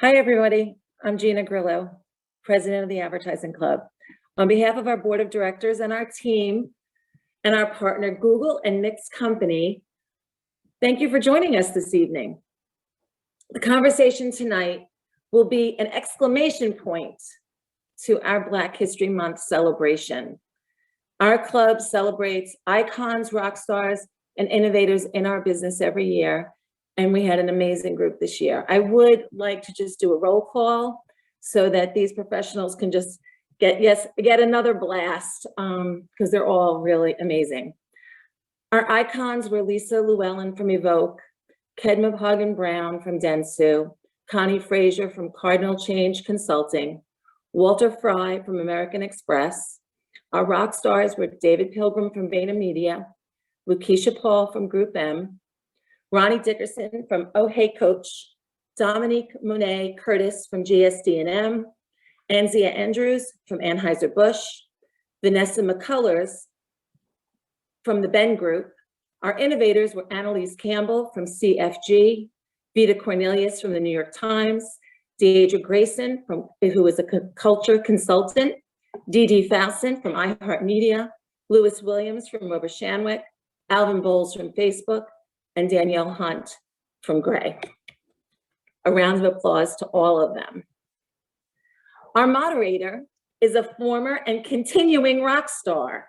Hi, everybody. I'm Gina Grillo, President of the Advertising Club. On behalf of our Board of Directors and our team and our partner, Google and Mixed Company, thank you for joining us this evening. The conversation tonight will be an exclamation point to our Black History Month celebration. Our club celebrates icons, rock stars, and innovators in our business every year. And we had an amazing group this year. I would like to just do a roll call so that these professionals can just get another blast because they're all really amazing. Our icons were Lisa Llewellyn from Evoke, Kedma Hagen-Brown from Dentsu, Connie Frazier from Cardinal Change Consulting, Walter Fry from American Express. Our rock stars were David Pilgrim from VaynerMedia, Lakeisha Paul from Group M, Ronnie Dickerson from Oh Hey Coach, Dominique Monet Curtis from GSD&M, Anzia Andrews from Anheuser-Busch, Vanessa McCullers from the Ben Group. Our innovators were Annalise Campbell from CFG, Vita Cornelius from the New York Times, Deidre Grayson, who is a culture consultant, Dee Dee Fowson from iHeartMedia, Lewis Williams from Robert Shanwick, Alvin Bowles from Facebook, and Danielle Hunt from Gray. A round of applause to all of them. Our moderator is a former and continuing rock star.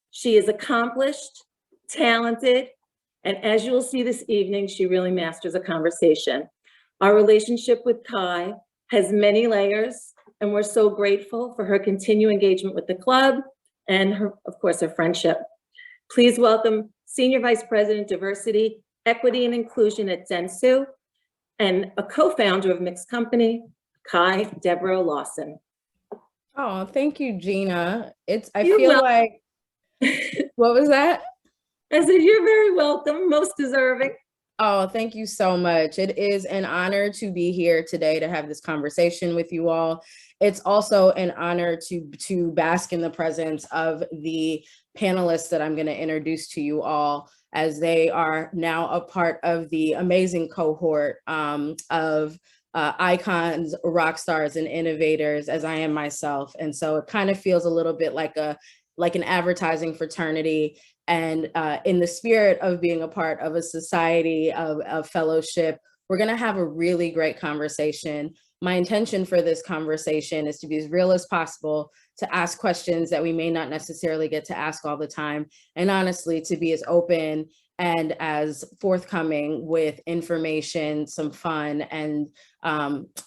She is accomplished, talented, and as you will see this evening, she really masters a conversation. Our relationship with Kai has many layers, and we're so grateful for her continued engagement with the club and of course, her friendship. Please welcome Senior Vice President, Diversity, Equity and Inclusion at Dentsu, and a co-founder of Mixed Company, Kai Deborah Lawson. Oh, thank you, Gina. I feel like, what was that? I said, you're very welcome, most deserving. Oh, thank you so much. It is an honor to be here today to have this conversation with you all. It's also an honor to bask in the presence of the panelists that I'm going to introduce to you all, as they are now a part of the amazing cohort of icons, rock stars, and innovators, as I am myself. And so it kind of feels a little bit like an advertising fraternity. And in the spirit of being a part of a society of fellowship, we're going to have a really great conversation. My intention for this conversation is to be as real as possible, to ask questions that we may not necessarily get to ask all the time, and honestly, to be as open and as forthcoming with information, some fun, and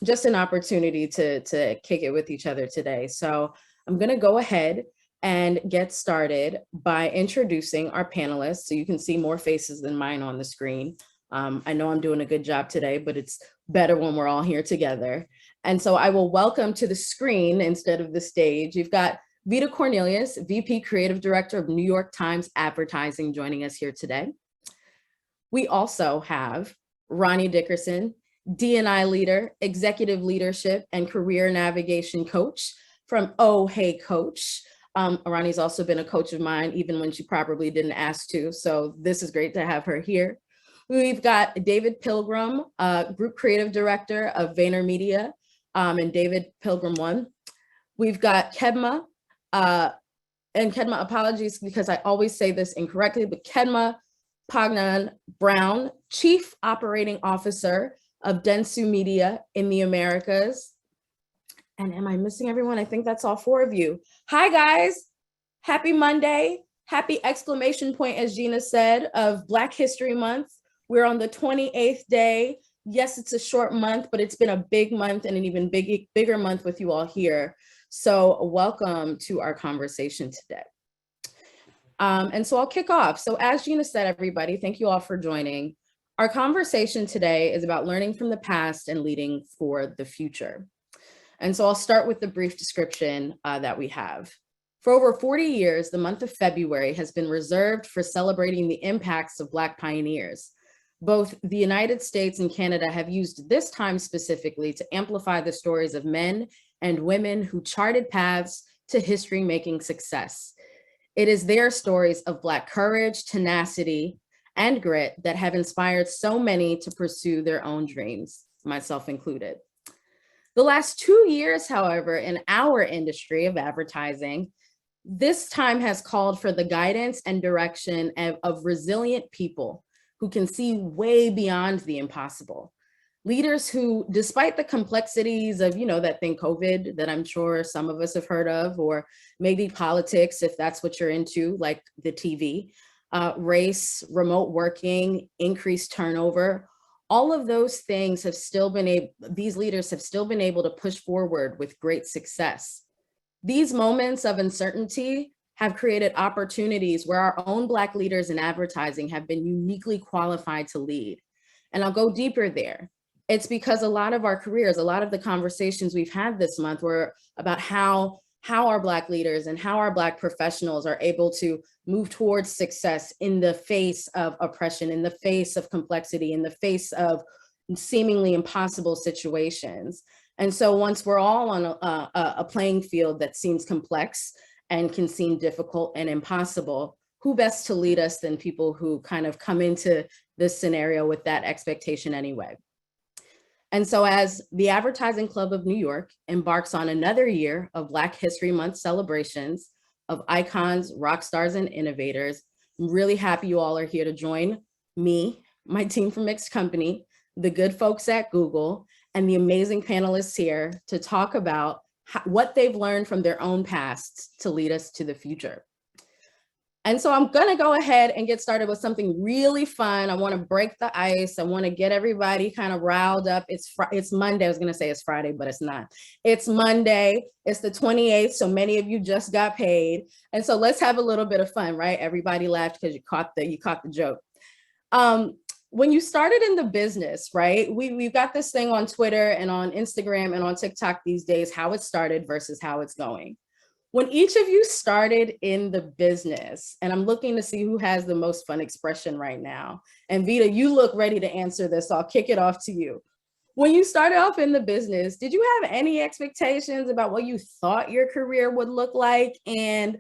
just an opportunity to kick it with each other today. So I'm going to go ahead and get started by introducing our panelists. So you can see more faces than mine on the screen. I know I'm doing a good job today, but it's better when we're all here together. And so I will welcome to the screen instead of the stage. You've got Vita Cornelius, VP Creative Director of New York Times Advertising, joining us here today. We also have Ronnie Dickerson, D&I leader, executive leadership and career navigation coach from Oh Hey Coach. Ronnie's also been a coach of mine, even when she probably didn't ask to. So this is great to have her here. We've got David Pilgrim, Group Creative Director of VaynerMedia, and David Pilgrim 1. We've got Kedma, and Kedma, apologies because I always say this incorrectly, but Kedma Hagen-Brown, Chief Operating Officer of Dentsu Media in the Americas. And am I missing everyone? I think that's all four of you. Hi, guys. Happy Monday. Happy exclamation point, as Gina said, of Black History Month. We're on the 28th day. Yes, it's a short month, but it's been a big month and an even bigger month with you all here. So welcome to our conversation today. And so I'll kick off. So as Gina said, everybody, thank you all for joining. Our conversation today is about learning from the past and leading for the future. And so I'll start with the brief description that we have. For over 40 years, the month of February has been reserved for celebrating the impacts of Black pioneers. Both the United States and Canada have used this time specifically to amplify the stories of men and women who charted paths to history-making success. It is their stories of Black courage, tenacity, and grit that have inspired so many to pursue their own dreams, myself included. The last 2 years, however, in our industry of advertising, this time has called for the guidance and direction of resilient people who can see way beyond the impossible. Leaders who, despite the complexities of, that thing COVID that I'm sure some of us have heard of, or maybe politics, if that's what you're into, like the TV, race, remote working, increased turnover, all of those things have still been these leaders have still been able to push forward with great success. These moments of uncertainty have created opportunities where our own Black leaders in advertising have been uniquely qualified to lead. And I'll go deeper there. It's because a lot of our careers, a lot of the conversations we've had this month were about how our Black leaders and how our Black professionals are able to move towards success in the face of oppression, in the face of complexity, in the face of seemingly impossible situations. And so once we're all on a playing field that seems complex and can seem difficult and impossible, who best to lead us than people who kind of come into this scenario with that expectation anyway? And so as the Advertising Club of New York embarks on another year of Black History Month celebrations of icons, rock stars, and innovators, I'm really happy you all are here to join me, my team from Mixed Company, the good folks at Google, and the amazing panelists here to talk about what they've learned from their own pasts to lead us to the future. And so I'm gonna go ahead and get started with something really fun. I wanna break the ice. I wanna get everybody kind of riled up. It's Monday. I was gonna say it's Friday, but it's not. It's Monday, it's the 28th, so many of you just got paid. And so let's have a little bit of fun, right? Everybody laughed because you caught the joke. When you started in the business, right? We've got this thing on Twitter and on Instagram and on TikTok these days, how it started versus how it's going. When each of you started in the business, and I'm looking to see who has the most fun expression right now. And Vita, you look ready to answer this, so I'll kick it off to you. When you started off in the business, did you have any expectations about what you thought your career would look like? And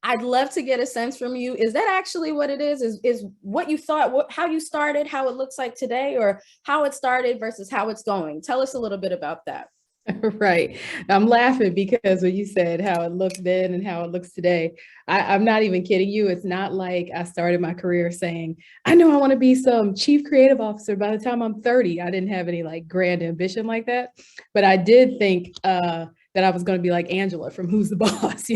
I'd love to get a sense from you. Is that actually what it is? Is what you thought, how you started, how it looks like today, or how it started versus how it's going? Tell us a little bit about that. Right. I'm laughing because when you said how it looked then and how it looks today, I'm not even kidding you. It's not like I started my career saying, I know I want to be some chief creative officer by the time I'm 30. I didn't have any like grand ambition like that, but I did think that I was going to be like Angela from Who's the Boss.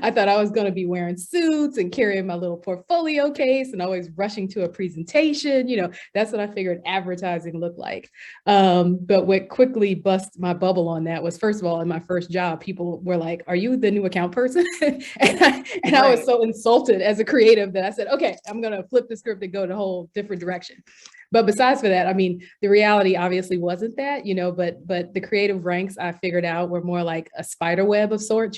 I thought I was going to be wearing suits and carrying my little portfolio case and always rushing to a presentation. That's what I figured advertising looked like. But what quickly bust my bubble on that was, first of all, in my first job, people were like, are you the new account person? and I was so insulted as a creative that I said, okay, I'm going to flip the script and go in a whole different direction. But besides for that, I mean, the reality obviously wasn't that, but the creative ranks I figured out were more like a spider web of sorts,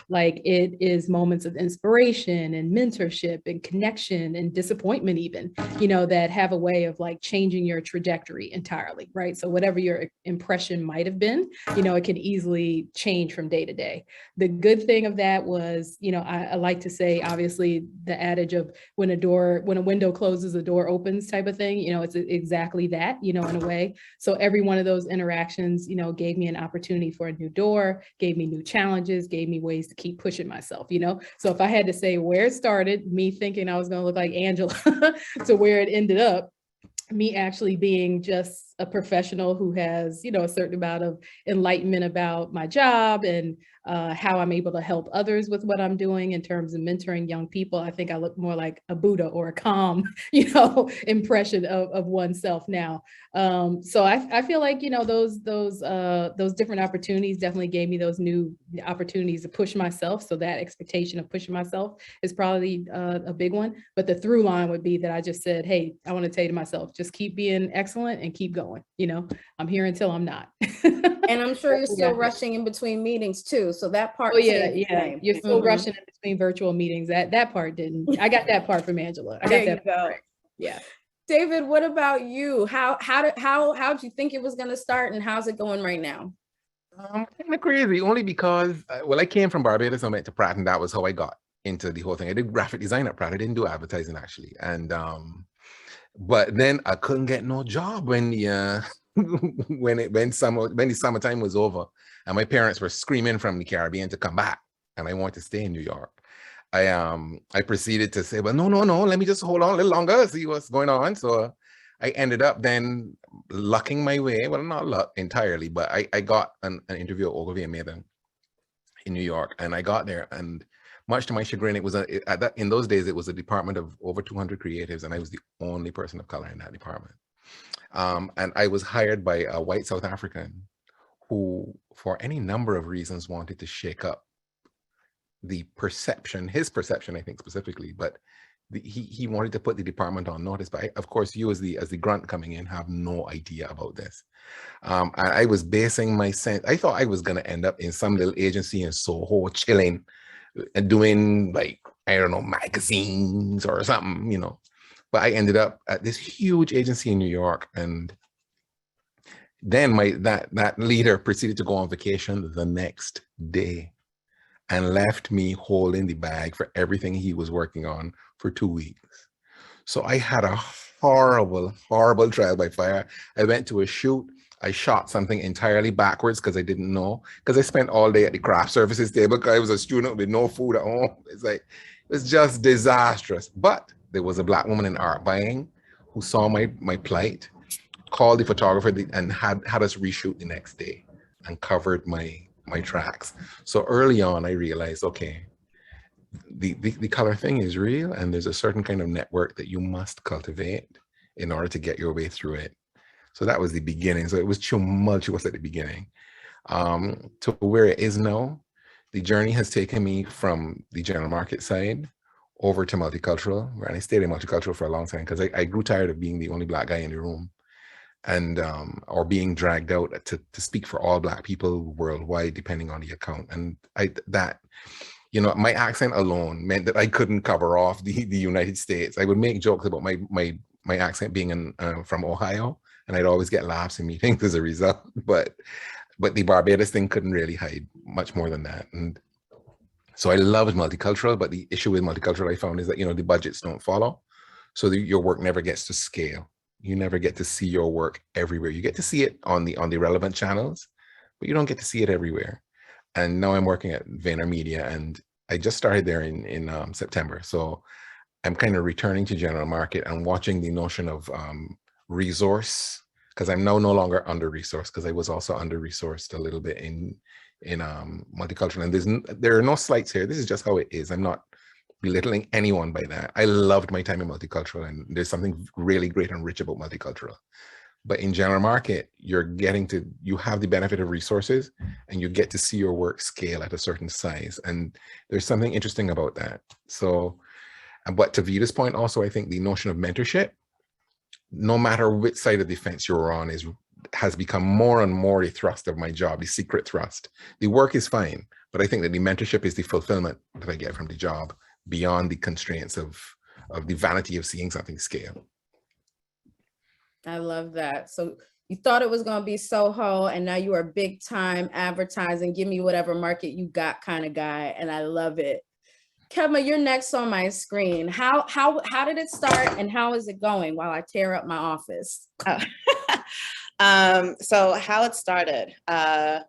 like it is moments of inspiration and mentorship and connection and disappointment even, that have a way of like changing your trajectory entirely, right? So whatever your impression might have been, it can easily change from day to day. The good thing of that was, I like to say, obviously, the adage of when a window closes, the door opens type of thing, it's exactly that, in a way. So every one of those interactions, gave me an opportunity for a new door, gave me new challenges, gave me ways to keep pushing myself, So if I had to say where it started, me thinking I was going to look like Angela to where it ended up, me actually being just a professional who has, a certain amount of enlightenment about my job and how I'm able to help others with what I'm doing in terms of mentoring young people. I think I look more like a Buddha or a calm, impression of oneself now. So I feel like, those different opportunities definitely gave me those new opportunities to push myself. So that expectation of pushing myself is probably a big one. But the through line would be that I just said, hey, I want to say to myself, just keep being excellent and keep going. I'm here until I'm not. And I'm sure you're still rushing in between meetings too. So that part. Oh yeah. You're still rushing in between virtual meetings. That part didn't. I got that part from Angela. I got that part. Yeah. David, what about you? How'd you think it was going to start, and how's it going right now? Kind of crazy, only because I came from Barbados. I went to Pratt, and that was how I got into the whole thing. I did graphic design at Pratt. I didn't do advertising actually, and but then I couldn't get no job when the when the summertime was over, and my parents were screaming from the Caribbean to come back, and I wanted to stay in New York. I proceeded to say, well, no, let me just hold on a little longer, see what's going on. So I ended up then lucking my way. Well, not luck entirely, but I got an interview at Ogilvy and Mather in New York, and I got there, and much to my chagrin, it was in those days it was a department of over 200 creatives, and I was the only person of color in that department. And I was hired by a white South African who, for any number of reasons, wanted to shake up his perception, I think specifically, but he wanted to put the department on notice. But of course, you as the grunt coming in have no idea about this. I was basing my sense. I thought I was going to end up in some little agency in Soho, chilling and doing, like, I don't know, magazines or something, you know. But I ended up at this huge agency in New York, and then that leader proceeded to go on vacation the next day and left me holding the bag for everything he was working on for 2 weeks. So I had a horrible, horrible trial by fire. I went to a shoot. I shot something entirely backwards because I didn't know, because I spent all day at the craft services table because I was a student with no food at home. It's like, it's just disastrous. But there was a Black woman in art buying who saw my plight, called the photographer, and had us reshoot the next day and covered my tracks. So early on, I realized, okay, the color thing is real, and there's a certain kind of network that you must cultivate in order to get your way through it. So that was the beginning. So it was tumultuous at the beginning. To where it is now, the journey has taken me from the general market side over to multicultural, and I stayed in multicultural for a long time because I grew tired of being the only Black guy in the room, and or being dragged out to speak for all Black people worldwide, depending on the account. And my accent alone meant that I couldn't cover off the United States. I would make jokes about my accent being from Ohio, and I'd always get laughs in meetings as a result. But the Barbados thing couldn't really hide much more than that. And so I loved multicultural, but the issue with multicultural I found is that, the budgets don't follow. So your work never gets to scale. You never get to see your work everywhere. You get to see it on the relevant channels, but you don't get to see it everywhere. And now I'm working at VaynerMedia, and I just started there in September. So I'm kind of returning to general market and watching the notion of resource, because I'm now no longer under-resourced, because I was also under-resourced a little bit in multicultural. And there are no slights here. This is just how it is. I'm not belittling anyone by that. I loved my time in multicultural, and there's something really great and rich about multicultural. But in general market, you have the benefit of resources, and you get to see your work scale at a certain size. And there's something interesting about that. So, but to Vita's point also, I think the notion of mentorship, no matter which side of the fence you're on, has become more and more a thrust of my job, the secret thrust. The work is fine, but I think that the mentorship is the fulfillment that I get from the job, beyond the constraints of the vanity of seeing something scale. I love that. So you thought it was going to be Soho, and now you are big time advertising, give me whatever market you got kind of guy. And I love it. Kevin, you're next on my screen. How did it start, and how is it going while I tear up my office? So how it started, I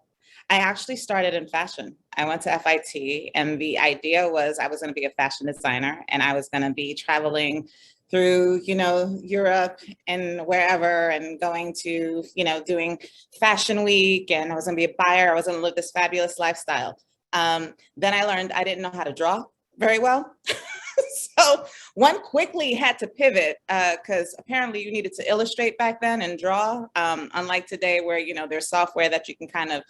actually started in fashion. I went to FIT, and the idea was I was going to be a fashion designer, and I was going to be traveling through, Europe and wherever, and going to, doing fashion week, and I was going to be a buyer. I was going to live this fabulous lifestyle. Then I learned I didn't know how to draw very well. So one quickly had to pivot, because apparently you needed to illustrate back then and draw, unlike today where, there's software that you can kind of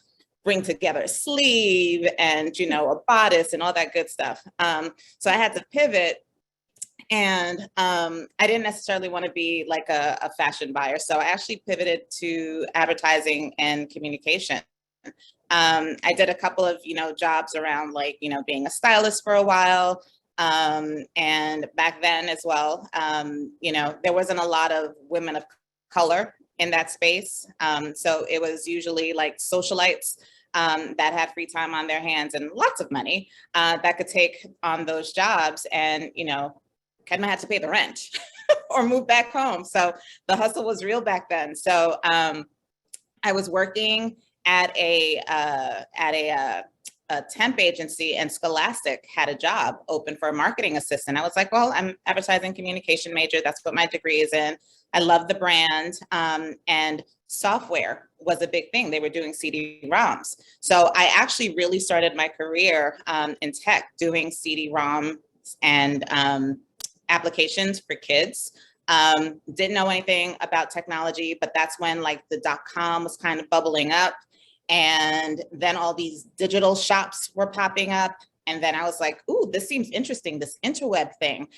bring together a sleeve and, a bodice and all that good stuff. So I had to pivot, and I didn't necessarily want to be like a fashion buyer. So I actually pivoted to advertising and communication. I did a couple of, jobs around like, being a stylist for a while. And back then as well, there wasn't a lot of women of color in that space. So it was usually like socialites that had free time on their hands and lots of money that could take on those jobs, and, kind of had to pay the rent or move back home. So the hustle was real back then. So I was working at a temp agency, and Scholastic had a job open for a marketing assistant. I was like, well, I'm advertising communication major. That's what my degree is in. I love the brand. And software was a big thing. They were doing CD-ROMs. So I actually really started my career in tech, doing CD-ROM and applications for kids. Didn't know anything about technology, but that's when like the .com was kind of bubbling up. And then all these digital shops were popping up. And then I was like, ooh, this seems interesting, this interweb thing.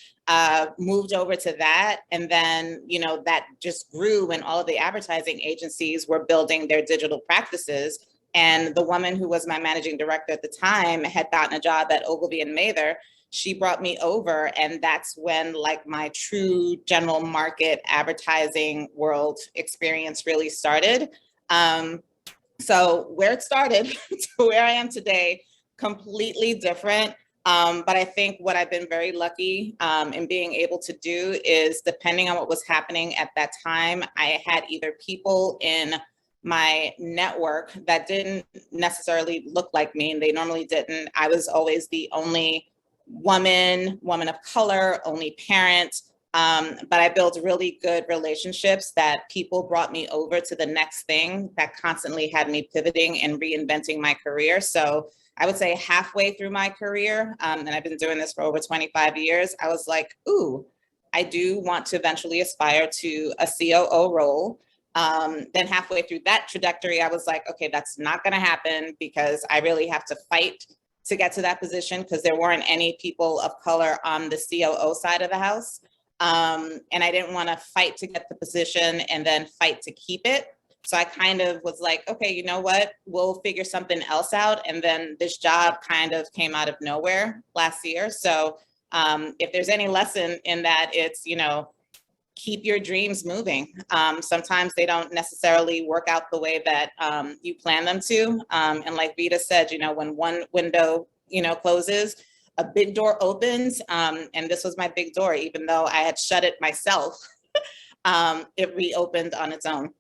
Moved over to that. And then, you know, that just grew when all of the advertising agencies were building their digital practices. And the woman who was my managing director at the time had gotten a job at Ogilvy and Mather. She brought me over, and that's when like my true general market advertising world experience really started. So where it started to where I am today, completely different. But I think what I've been very lucky in being able to do is, depending on what was happening at that time, I had either people in my network that didn't necessarily look like me, and they normally didn't. I was always the only woman of color, only parent. But I built really good relationships that people brought me over to the next thing that constantly had me pivoting and reinventing my career. So I would say halfway through my career, and I've been doing this for over 25 years, I was like, ooh, I do want to eventually aspire to a COO role. Then halfway through that trajectory, I was like, okay, that's not going to happen, because I really have to fight to get to that position, because there weren't any people of color on the COO side of the house. And I didn't want to fight to get the position and then fight to keep it. So I kind of was like, okay, you know what, we'll figure something else out. And then this job kind of came out of nowhere last year. So if there's any lesson in that, it's, you know, keep your dreams moving. Sometimes they don't necessarily work out the way that you plan them to. And like Vita said, you know, when one window, you know, closes, a big door opens. And this was my big door, even though I had shut it myself, it reopened on its own.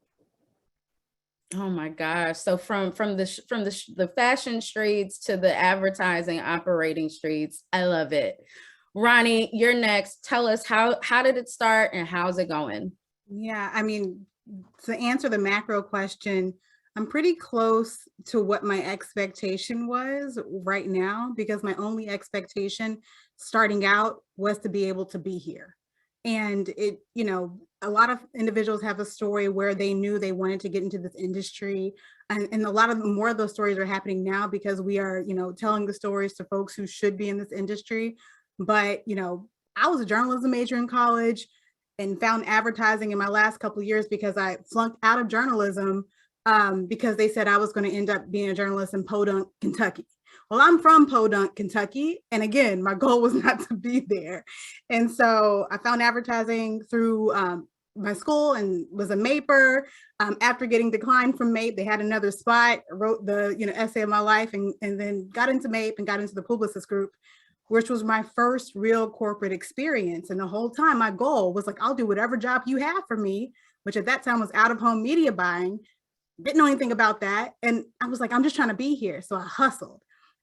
Oh my gosh. So from the fashion streets to the advertising operating streets, I love it. Ronnie, you're next. Tell us how did it start and how's it going? Yeah, I mean, to answer the macro question, I'm pretty close to what my expectation was right now, because my only expectation starting out was to be able to be here. And it, you know, a lot of individuals have a story where they knew they wanted to get into this industry. And a lot of more of those stories are happening now, because we are, you know, telling the stories to folks who should be in this industry. But, you know, I was a journalism major in college and found advertising in my last couple of years because I flunked out of journalism because they said I was going to end up being a journalist in Podunk, Kentucky. Well, I'm from Podunk, Kentucky. And again, my goal was not to be there. And so I found advertising through my school and was a MAPer. After getting declined from MAPE, they had another spot, wrote the, you know, essay of my life, and then got into MAPE and got into the Publicist group, which was my first real corporate experience. And the whole time my goal was like, I'll do whatever job you have for me, which at that time was out-of-home media buying. Didn't know anything about that. And I was like, I'm just trying to be here. So I hustled.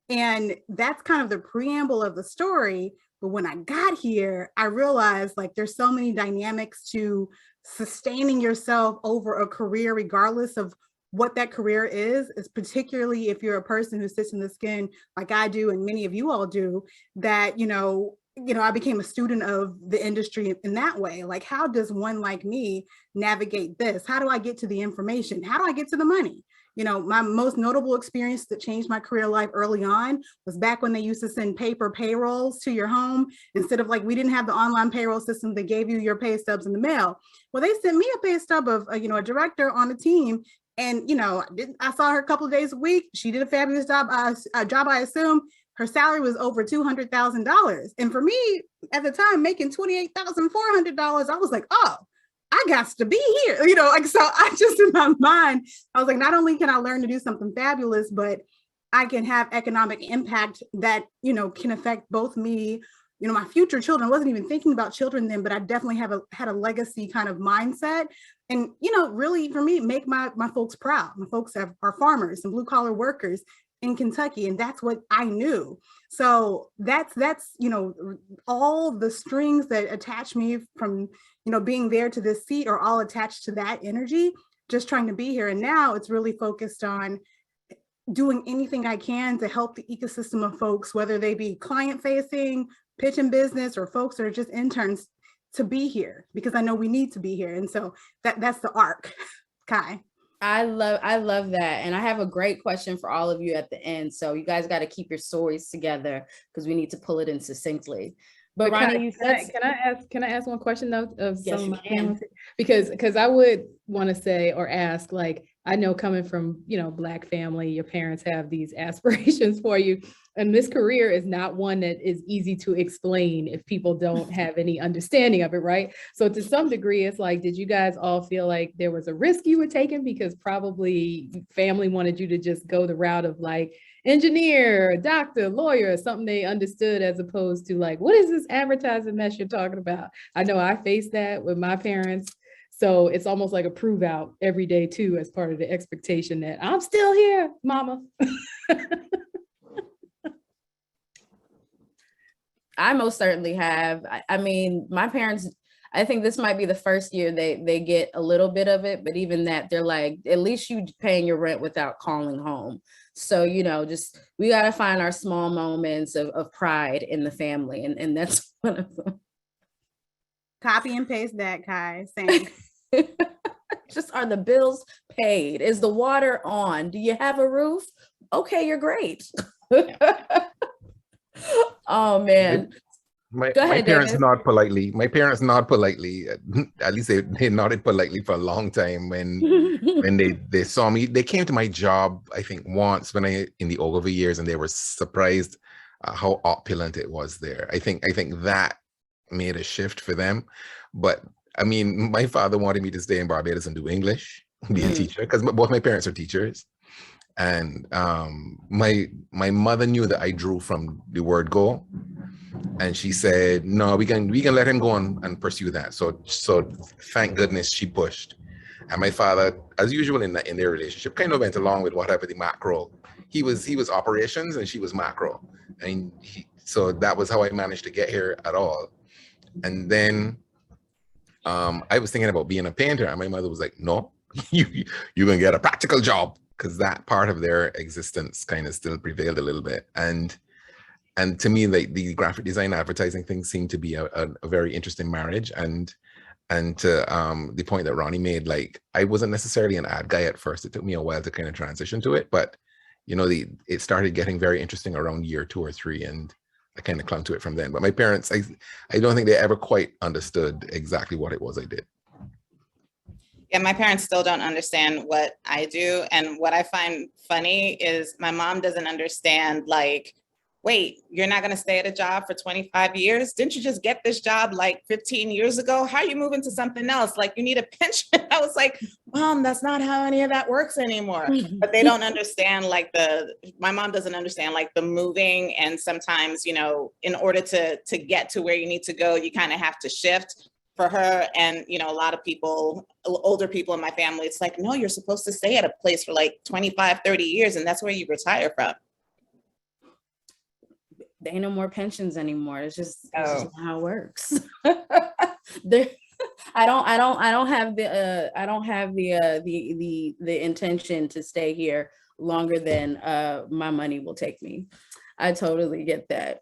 And that's kind of the preamble of the story. But when I got here, I realized like there's so many dynamics to sustaining yourself over a career, regardless of what that career is particularly if you're a person who sits in the skin like I do and many of you all do, that, you know, I became a student of the industry in that way. Like, how does one like me navigate this? How do I get to the information? How do I get to the money? You know, my most notable experience that changed my career life early on was back when they used to send paper payrolls to your home instead of, like, we didn't have the online payroll system that gave you your pay stubs in the mail. Well, they sent me a pay stub of, you know, a director on the team. And, you know, I saw her a couple of days a week. She did a fabulous job, I assume. Her salary was over $200,000. And for me at the time, making $28,400, I was like, oh, I got to be here. You know, like, so I just, in my mind, I was like, not only can I learn to do something fabulous, but I can have economic impact that, you know, can affect both me, you know, my future children. I wasn't even thinking about children then, but I definitely had a legacy kind of mindset and, really for me, make my folks proud. My folks are farmers and blue collar workers in Kentucky, and that's what I knew. So that's all the strings that attach me from being there to this seat are all attached to that energy, just trying to be here. And now it's really focused on doing anything I can to help the ecosystem of folks, whether they be client facing, pitching business, or folks that are just interns, to be here, because I know we need to be here. And so that's the arc, Kai. I love that. And I have a great question for all of you at the end. So you guys got to keep your stories together because we need to pull it in succinctly. But Ronnie, can I ask one question though of Yes, some you of my can. families? Because I would want to say or ask, like, I know coming from, Black family, your parents have these aspirations for you. And this career is not one that is easy to explain if people don't have any understanding of it, right? So to some degree, it's like, did you guys all feel like there was a risk you were taking because probably family wanted you to just go the route of like engineer, doctor, lawyer, something they understood, as opposed to like, what is this advertising mess you're talking about? I know I faced that with my parents. So it's almost like a prove out every day too, as part of the expectation that I'm still here, mama. I most certainly have. I mean, my parents, I think this might be the first year they get a little bit of it, but even that, they're like, at least you paying your rent without calling home. So, just, we got to find our small moments of pride in the family. And that's one of them. Copy and paste that, Kai. Same. Just, are the bills paid? Is the water on? Do you have a roof? Okay, you're great. Oh man. My Go ahead, parents David. nod politely. My parents nod politely. At least they nodded politely for a long time when they saw me. They came to my job, I think, once when in the over years, and they were surprised how opulent it was there. I think that made a shift for them. But I mean, my father wanted me to stay in Barbados and do English, be a teacher, because both my parents are teachers. And my mother knew that I drew from the word go, and she said, no, we can let him go on and pursue that. So thank goodness she pushed. And my father, as usual in their relationship, kind of went along with whatever the macro. He was operations and she was macro, and so that was how I managed to get here at all. And then I was thinking about being a painter, and my mother was like, no, you're gonna get a practical job, because that part of their existence kind of still prevailed a little bit. And to me, like, the graphic design advertising thing seemed to be a very interesting marriage. And to the point that Ronnie made, like, I wasn't necessarily an ad guy at first. It took me a while to kind of transition to it, but it started getting very interesting around year 2 or 3, and I kind of clung to it from then. But my parents, I don't think they ever quite understood exactly what it was I did. Yeah, my parents still don't understand what I do. And what I find funny is my mom doesn't understand, like, wait, you're not going to stay at a job for 25 years? Didn't you just get this job like 15 years ago? How are you moving to something else? Like, you need a pension. I was like, Mom, that's not how any of that works anymore. But they don't understand, like, my mom doesn't understand, like, the moving. And sometimes, in order to get to where you need to go, you kind of have to shift. For her and, a lot of people, older people in my family, it's like, no, you're supposed to stay at a place for like 25, 30 years. And that's where you retire from. There ain't no more pensions anymore. It's just not how it works. I don't have the intention to stay here longer than my money will take me. I totally get that.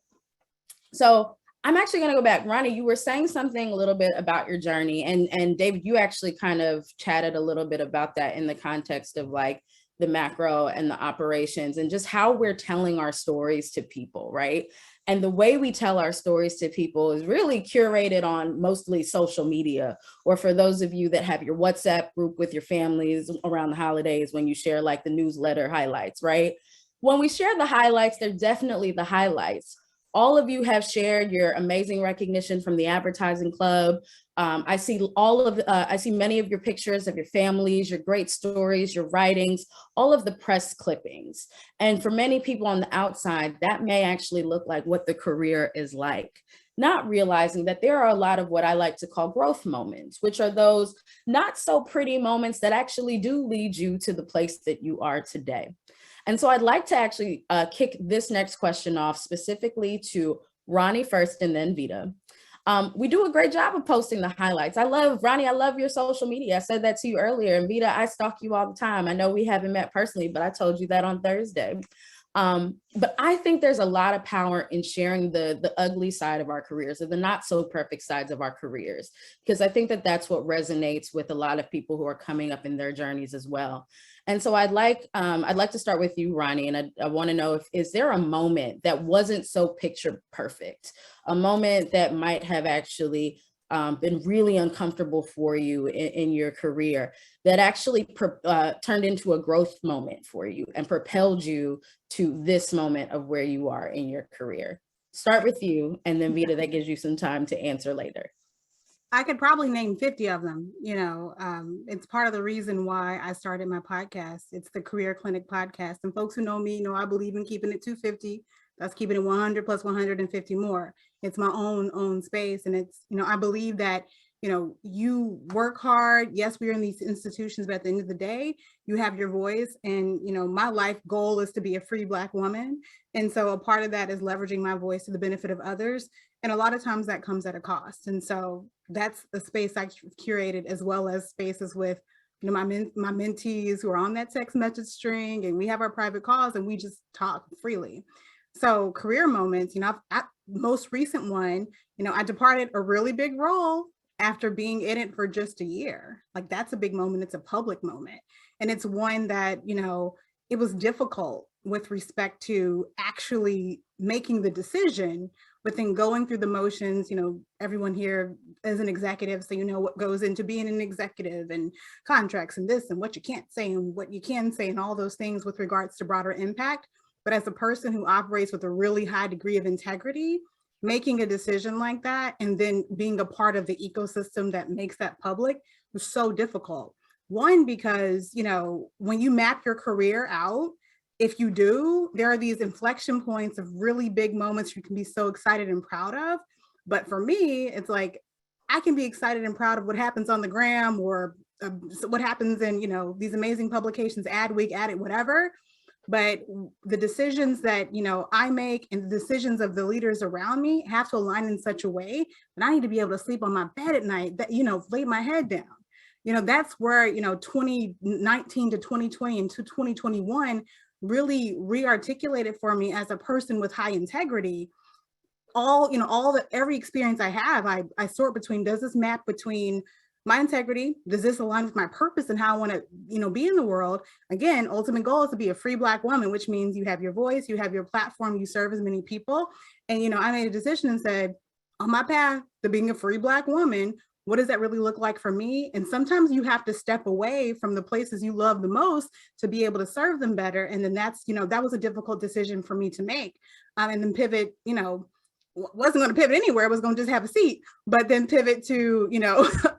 So I'm actually going to go back. Ronnie, you were saying something a little bit about your journey, and David, you actually kind of chatted a little bit about that in the context of like the macro and the operations and just how we're telling our stories to people, right? And the way we tell our stories to people is really curated on mostly social media, or for those of you that have your WhatsApp group with your families around the holidays when you share like the newsletter highlights, right? When we share the highlights, they're definitely the highlights. All of you have shared your amazing recognition from the Advertising Club. I see many of your pictures of your families, your great stories, your writings, all of the press clippings. And for many people on the outside, that may actually look like what the career is like. not realizing that there are a lot of what I like to call growth moments, which are those not so pretty moments that actually do lead you to the place that you are today. And so I'd like to actually kick this next question off specifically to Ronnie first and then Vita. We do a great job of posting the highlights. Ronnie, I love your social media. I said that to you earlier. And Vita, I stalk you all the time. I know we haven't met personally, but I told you that on Thursday. But I think there's a lot of power in sharing the ugly side of our careers, or the not so perfect sides of our careers, because I think that that's what resonates with a lot of people who are coming up in their journeys as well. And so I'd like to start with you, Ronnie, and I want to know, is there a moment that wasn't so picture perfect, a moment that might have actually been really uncomfortable for you in your career, that actually turned into a growth moment for you and propelled you to this moment of where you are in your career? Start with you, and then Vita, that gives you some time to answer later. I could probably name 50 of them. It's part of the reason why I started my podcast. It's the Career Clinic podcast. And folks who know me know I believe in keeping it 250. That's keeping it 100 plus 150 more. It's my own space. And it's, I believe that, you work hard. Yes, we're in these institutions, but at the end of the day, you have your voice. And, my life goal is to be a free Black woman. And so a part of that is leveraging my voice to the benefit of others. And a lot of times that comes at a cost. And so that's the space I curated, as well as spaces with my mentees who are on that text message string, and we have our private calls and we just talk freely. So career moments, most recent one, I departed a really big role after being in it for just a year. Like, that's a big moment. It's a public moment. And it's one that, it was difficult with respect to actually making the decision, but then going through the motions. Everyone here is an executive, so what goes into being an executive, and contracts and this and what you can't say and what you can say and all those things with regards to broader impact. But as a person who operates with a really high degree of integrity, making a decision like that and then being a part of the ecosystem that makes that public was so difficult. One, because, when you map your career out, if you do, there are these inflection points of really big moments you can be so excited and proud of. But for me, it's like, I can be excited and proud of what happens on the gram, or what happens in, these amazing publications, Adweek, Adit, whatever. But the decisions that, I make, and the decisions of the leaders around me have to align in such a way that I need to be able to sleep on my bed at night, that, lay my head down. That's where, 2019 to 2020 and to 2021 really re-articulated for me as a person with high integrity. Every experience I have, I sort between, does this map between my integrity? Does this align with my purpose and how I want to, be in the world? Again, ultimate goal is to be a free Black woman, which means you have your voice, you have your platform, you serve as many people. And, I made a decision and said, on my path to being a free Black woman, what does that really look like for me? And sometimes you have to step away from the places you love the most to be able to serve them better. And then that's, that was a difficult decision for me to make. And then pivot, wasn't going to pivot anywhere. I was going to just have a seat, but then pivot to,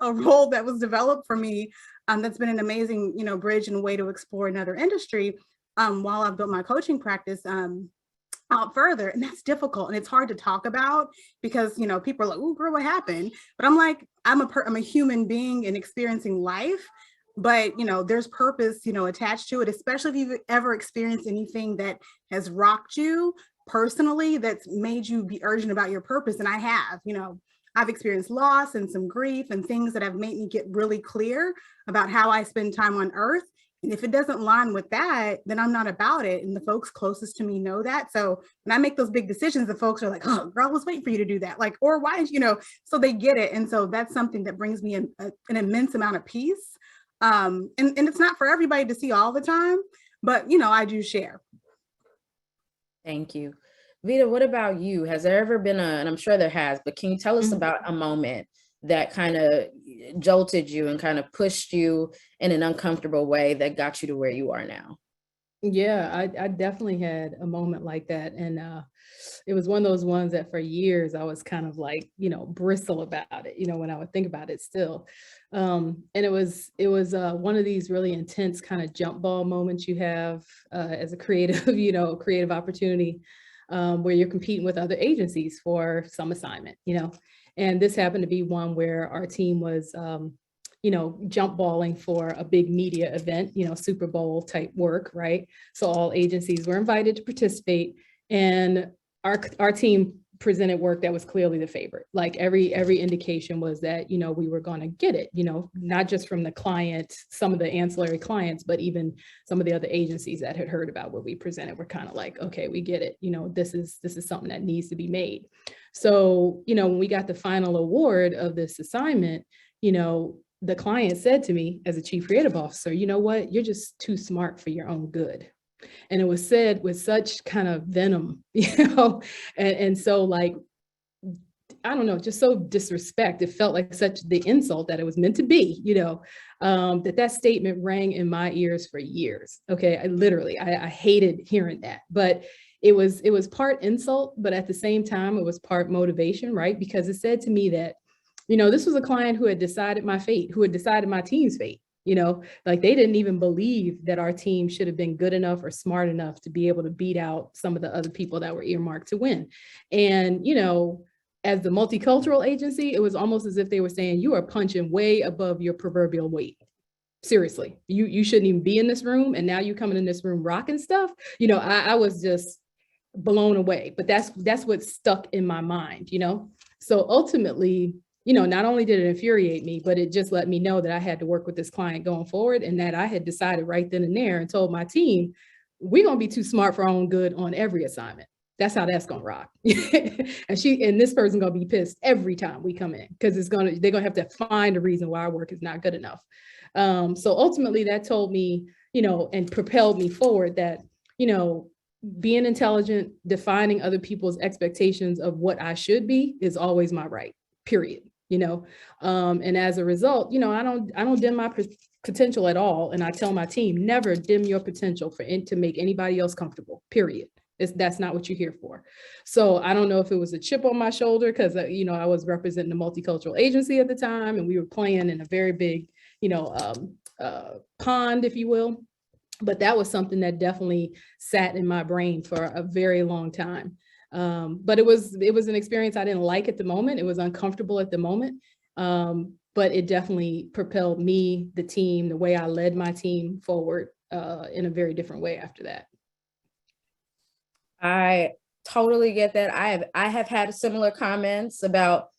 a role that was developed for me. That's been an amazing, bridge and way to explore another industry while I've built my coaching practice out further. And that's difficult. And it's hard to talk about because, people are like, oh, girl, what happened? But I'm like, I'm a human being and experiencing life. But, there's purpose, attached to it, especially if you've ever experienced anything that has rocked you personally, that's made you be urgent about your purpose. And I have, I've experienced loss and some grief and things that have made me get really clear about how I spend time on earth. And if it doesn't align with that, then I'm not about it. And the folks closest to me know that. So when I make those big decisions, the folks are like, oh, girl, I was waiting for you to do that. Like, or why, so they get it. And so that's something that brings me an immense amount of peace. And it's not for everybody to see all the time, but, I do share. Thank you. Vita, what about you? Has there ever been and I'm sure there has, but can you tell us about a moment that kind of jolted you and kind of pushed you in an uncomfortable way that got you to where you are now? Yeah, I definitely had a moment like that. And it was one of those ones that for years I was kind of like, bristle about it, when I would think about it still. And it was one of these really intense kind of jump ball moments you have as a creative, creative opportunity. where you're competing with other agencies for some assignment, and this happened to be one where our team was, jump balling for a big media event, Super Bowl type work, right? So all agencies were invited to participate, and our team presented work that was clearly the favorite. Like every indication was that, we were going to get it, not just from the client, some of the ancillary clients, but even some of the other agencies that had heard about what we presented were kind of like, okay, we get it. This is something that needs to be made. So, when we got the final award of this assignment, the client said to me as a chief creative officer, you know what, you're just too smart for your own good. And it was said with such kind of venom, and so like, I don't know, just so disrespect. It felt like such the insult that it was meant to be, that statement rang in my ears for years. Okay, I hated hearing that, but it was part insult, but at the same time, it was part motivation, right? Because it said to me that, this was a client who had decided my fate, who had decided my team's fate. Like they didn't even believe that our team should have been good enough or smart enough to be able to beat out some of the other people that were earmarked to win. And, as the multicultural agency, it was almost as if they were saying, you are punching way above your proverbial weight. Seriously, you shouldn't even be in this room. And now you coming in this room rocking stuff. I was just blown away, but that's what stuck in my mind, So ultimately, not only did it infuriate me, but it just let me know that I had to work with this client going forward, and that I had decided right then and there and told my team, we're going to be too smart for our own good on every assignment. That's how that's going to rock. and this person going to be pissed every time we come in, because they're going to have to find a reason why our work is not good enough. So ultimately that told me, and propelled me forward that, being intelligent, defining other people's expectations of what I should be is always my right, period. And as a result, I don't dim my potential at all. And I tell my team, never dim your potential to make anybody else comfortable, period. That's not what you're here for. So I don't know if it was a chip on my shoulder because, I was representing a multicultural agency at the time, and we were playing in a very big, pond, if you will. But that was something that definitely sat in my brain for a very long time. But it was an experience I didn't like at the moment. It was uncomfortable at the moment. But it definitely propelled me, the team, the way I led my team forward in a very different way after that. I totally get that. I have had similar comments about,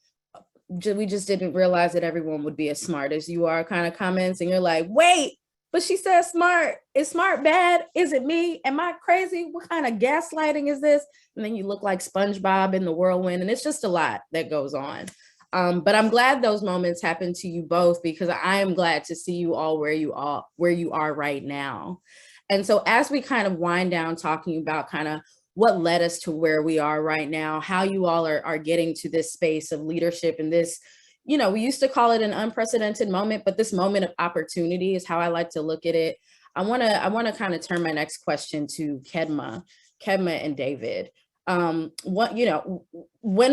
we just didn't realize that everyone would be as smart as you are kind of comments. And you're like, wait, but she said smart. Is smart bad? Is it me? Am I crazy? What kind of gaslighting is this? And then you look like SpongeBob in the whirlwind. And it's just a lot that goes on. But I'm glad those moments happened to you both, because I am glad to see you all where you are right now. And so as we kind of wind down talking about kind of what led us to where we are right now, how you all are getting to this space of leadership and this, we used to call it an unprecedented moment, but this moment of opportunity is how I like to look at it. I want to kind of turn my next question to Kedma and David. When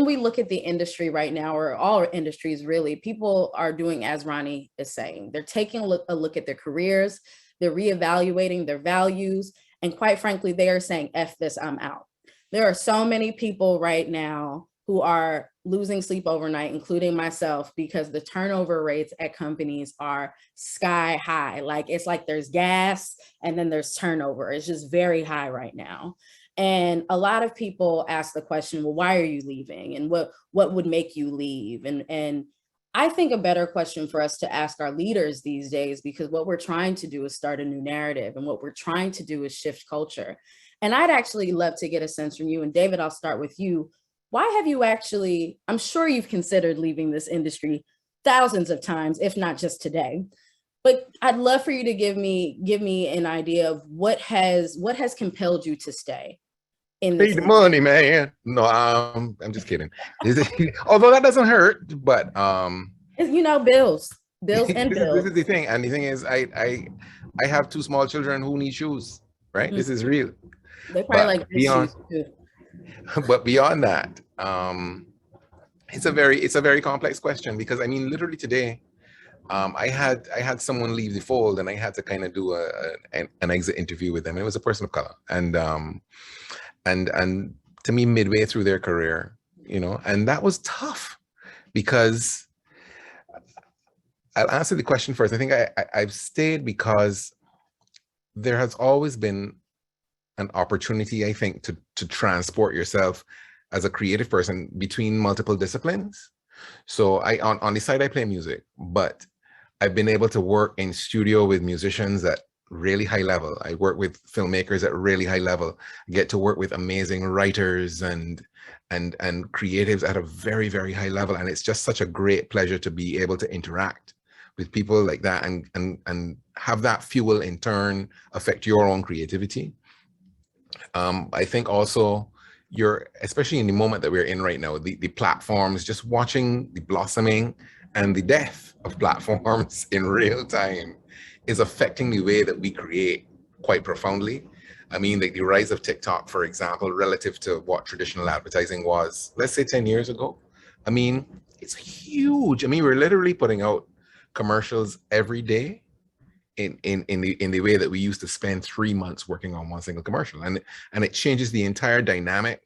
we look at the industry right now, or all industries really, people are doing as Ronnie is saying. They're taking a look at their careers, they're reevaluating their values, and quite frankly, they are saying, F this, I'm out. There are so many people right now who are losing sleep overnight, including myself, because the turnover rates at companies are sky high. It's like there's gas and then there's turnover. It's just very high right now. And a lot of people ask the question, well, why are you leaving? And what would make you leave? And I think a better question for us to ask our leaders these days, because what we're trying to do is start a new narrative, and what we're trying to do is shift culture. And I'd actually love to get a sense from you. And David, I'll start with you. Why have you actually, I'm sure you've considered leaving this industry thousands of times, if not just today, but I'd love for you to give me an idea of what has compelled you to stay in this. Need the money, man. No, I'm just kidding. Although that doesn't hurt, but bills and bills. This is the thing, and the thing is, I have 2 small children who need shoes, right? Mm-hmm. This is real. They probably like shoes too. But beyond that, it's a very complex question, because I mean, literally today, I had someone leave the fold, and I had to kind of do an exit interview with them. And it was a person of color, and to me midway through their career, and that was tough because I'll answer the question first. I think I've stayed because there has always been an opportunity, I think, to transport yourself as a creative person between multiple disciplines. So on the side, I play music, but I've been able to work in studio with musicians at really high level. I work with filmmakers at really high level. I get to work with amazing writers and creatives at a very, very high level. And it's just such a great pleasure to be able to interact with people like that and have that fuel in turn affect your own creativity. I think also especially in the moment that we're in right now, the platforms, just watching the blossoming and the death of platforms in real time is affecting the way that we create quite profoundly. I mean, like the rise of TikTok, for example, relative to what traditional advertising was, let's say 10 years ago. I mean, it's huge. I mean, we're literally putting out commercials every day in the way that we used to spend 3 months working on one single commercial. And it changes the entire dynamic.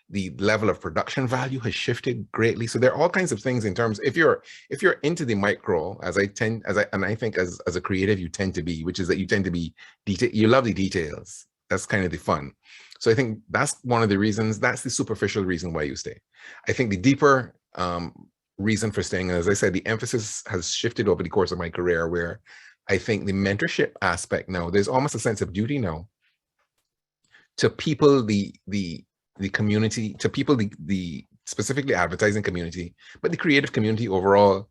The level of production value has shifted greatly. So there are all kinds of things in terms, if you're into the micro, I think as a creative, you tend to be, which is that you tend to be you love the details. That's kind of the fun. So I think that's one of the reasons, that's the superficial reason why you stay. I think the deeper reason for staying, as I said, the emphasis has shifted over the course of my career, where I think the mentorship aspect now, there's almost a sense of duty now to people, the community, to people, the specifically advertising community, but the creative community overall,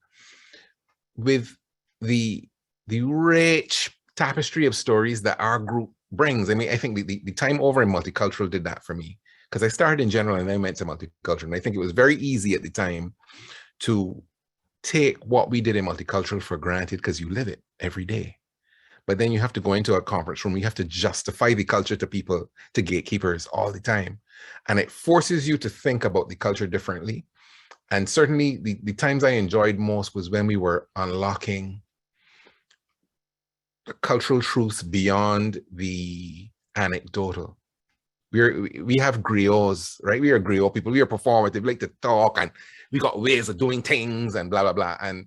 with the rich tapestry of stories that our group brings. I mean, I think the time over in multicultural did that for me, because I started in general and then went to multicultural. And I think it was very easy at the time to take what we did in multicultural for granted because you live it every day. But then you have to go into a conference room, you have to justify the culture to people, to gatekeepers all the time. And it forces you to think about the culture differently. And certainly the times I enjoyed most was when we were unlocking cultural truths beyond the anecdotal. We have griots, right? We are griot people. We are performative, like to talk, and we got ways of doing things and blah, blah, blah. And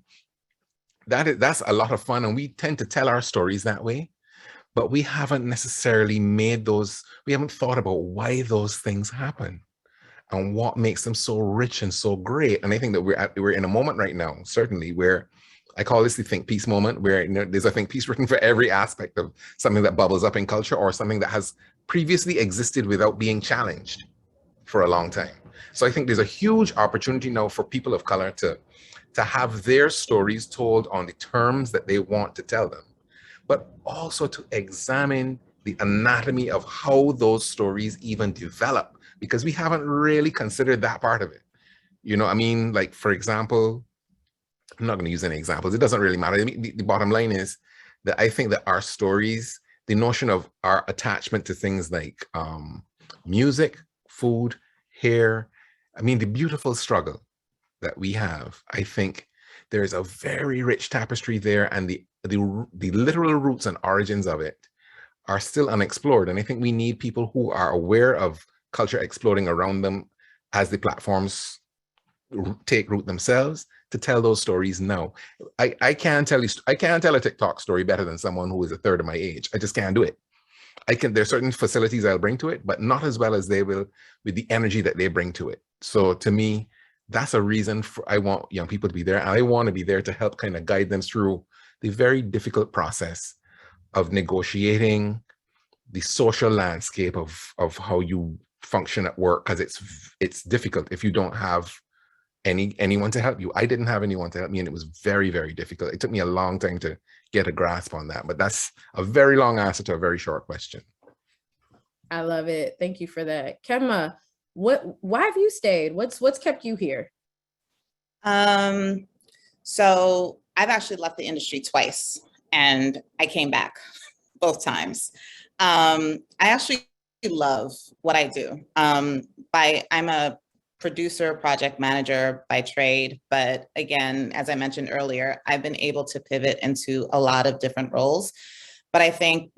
that's a lot of fun. And we tend to tell our stories that way, but we haven't necessarily we haven't thought about why those things happen and what makes them so rich and so great. And I think that we're in a moment right now, certainly, where I call this the think piece moment, where there's a think piece written for every aspect of something that bubbles up in culture or something that has previously existed without being challenged for a long time. So I think there's a huge opportunity now for people of color to have their stories told on the terms that they want to tell them, but also to examine the anatomy of how those stories even develop, because we haven't really considered that part of it. I mean, like, for example, I'm not going to use any examples. It doesn't really matter. The bottom line is that I think that our stories, the notion of our attachment to things like music, food, hair, I mean, the beautiful struggle that we have, I think there's a very rich tapestry there, and the literal roots and origins of it are still unexplored. And I think we need people who are aware of culture exploding around them as the platforms take root themselves, to tell those stories now. I can't tell a TikTok story better than someone who is a third of my age. I just can't do it. There's certain facilities I'll bring to it, but not as well as they will with the energy that they bring to it. So to me, that's a reason I want young people to be there. And I want to be there to help kind of guide them through the very difficult process of negotiating the social landscape of how you function at work, because it's difficult if you don't have anyone to help you. I didn't have anyone to help me, and it was very, very difficult. It took me a long time to get a grasp on that, but that's a very long answer to a very short question. I love it. Thank you for that. Kemma, why have you stayed? What's kept you here? So I've actually left the industry twice, and I came back both times. I actually love what I do. I'm a producer, project manager by trade. But again, as I mentioned earlier, I've been able to pivot into a lot of different roles. But I think,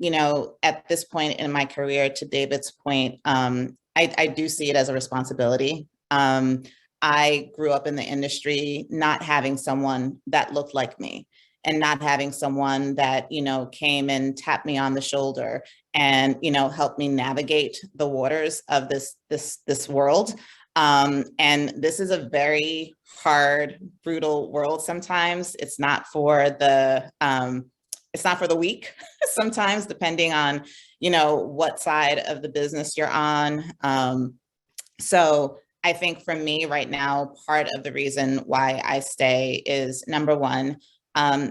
at this point in my career, to David's point, I I do see it as a responsibility. I grew up in the industry not having someone that looked like me and not having someone that, came and tapped me on the shoulder and, helped me navigate the waters of this world. And this is a very hard, brutal world sometimes. It's not for the weak sometimes, depending on, what side of the business you're on. So I think for me right now, part of the reason why I stay is, number one,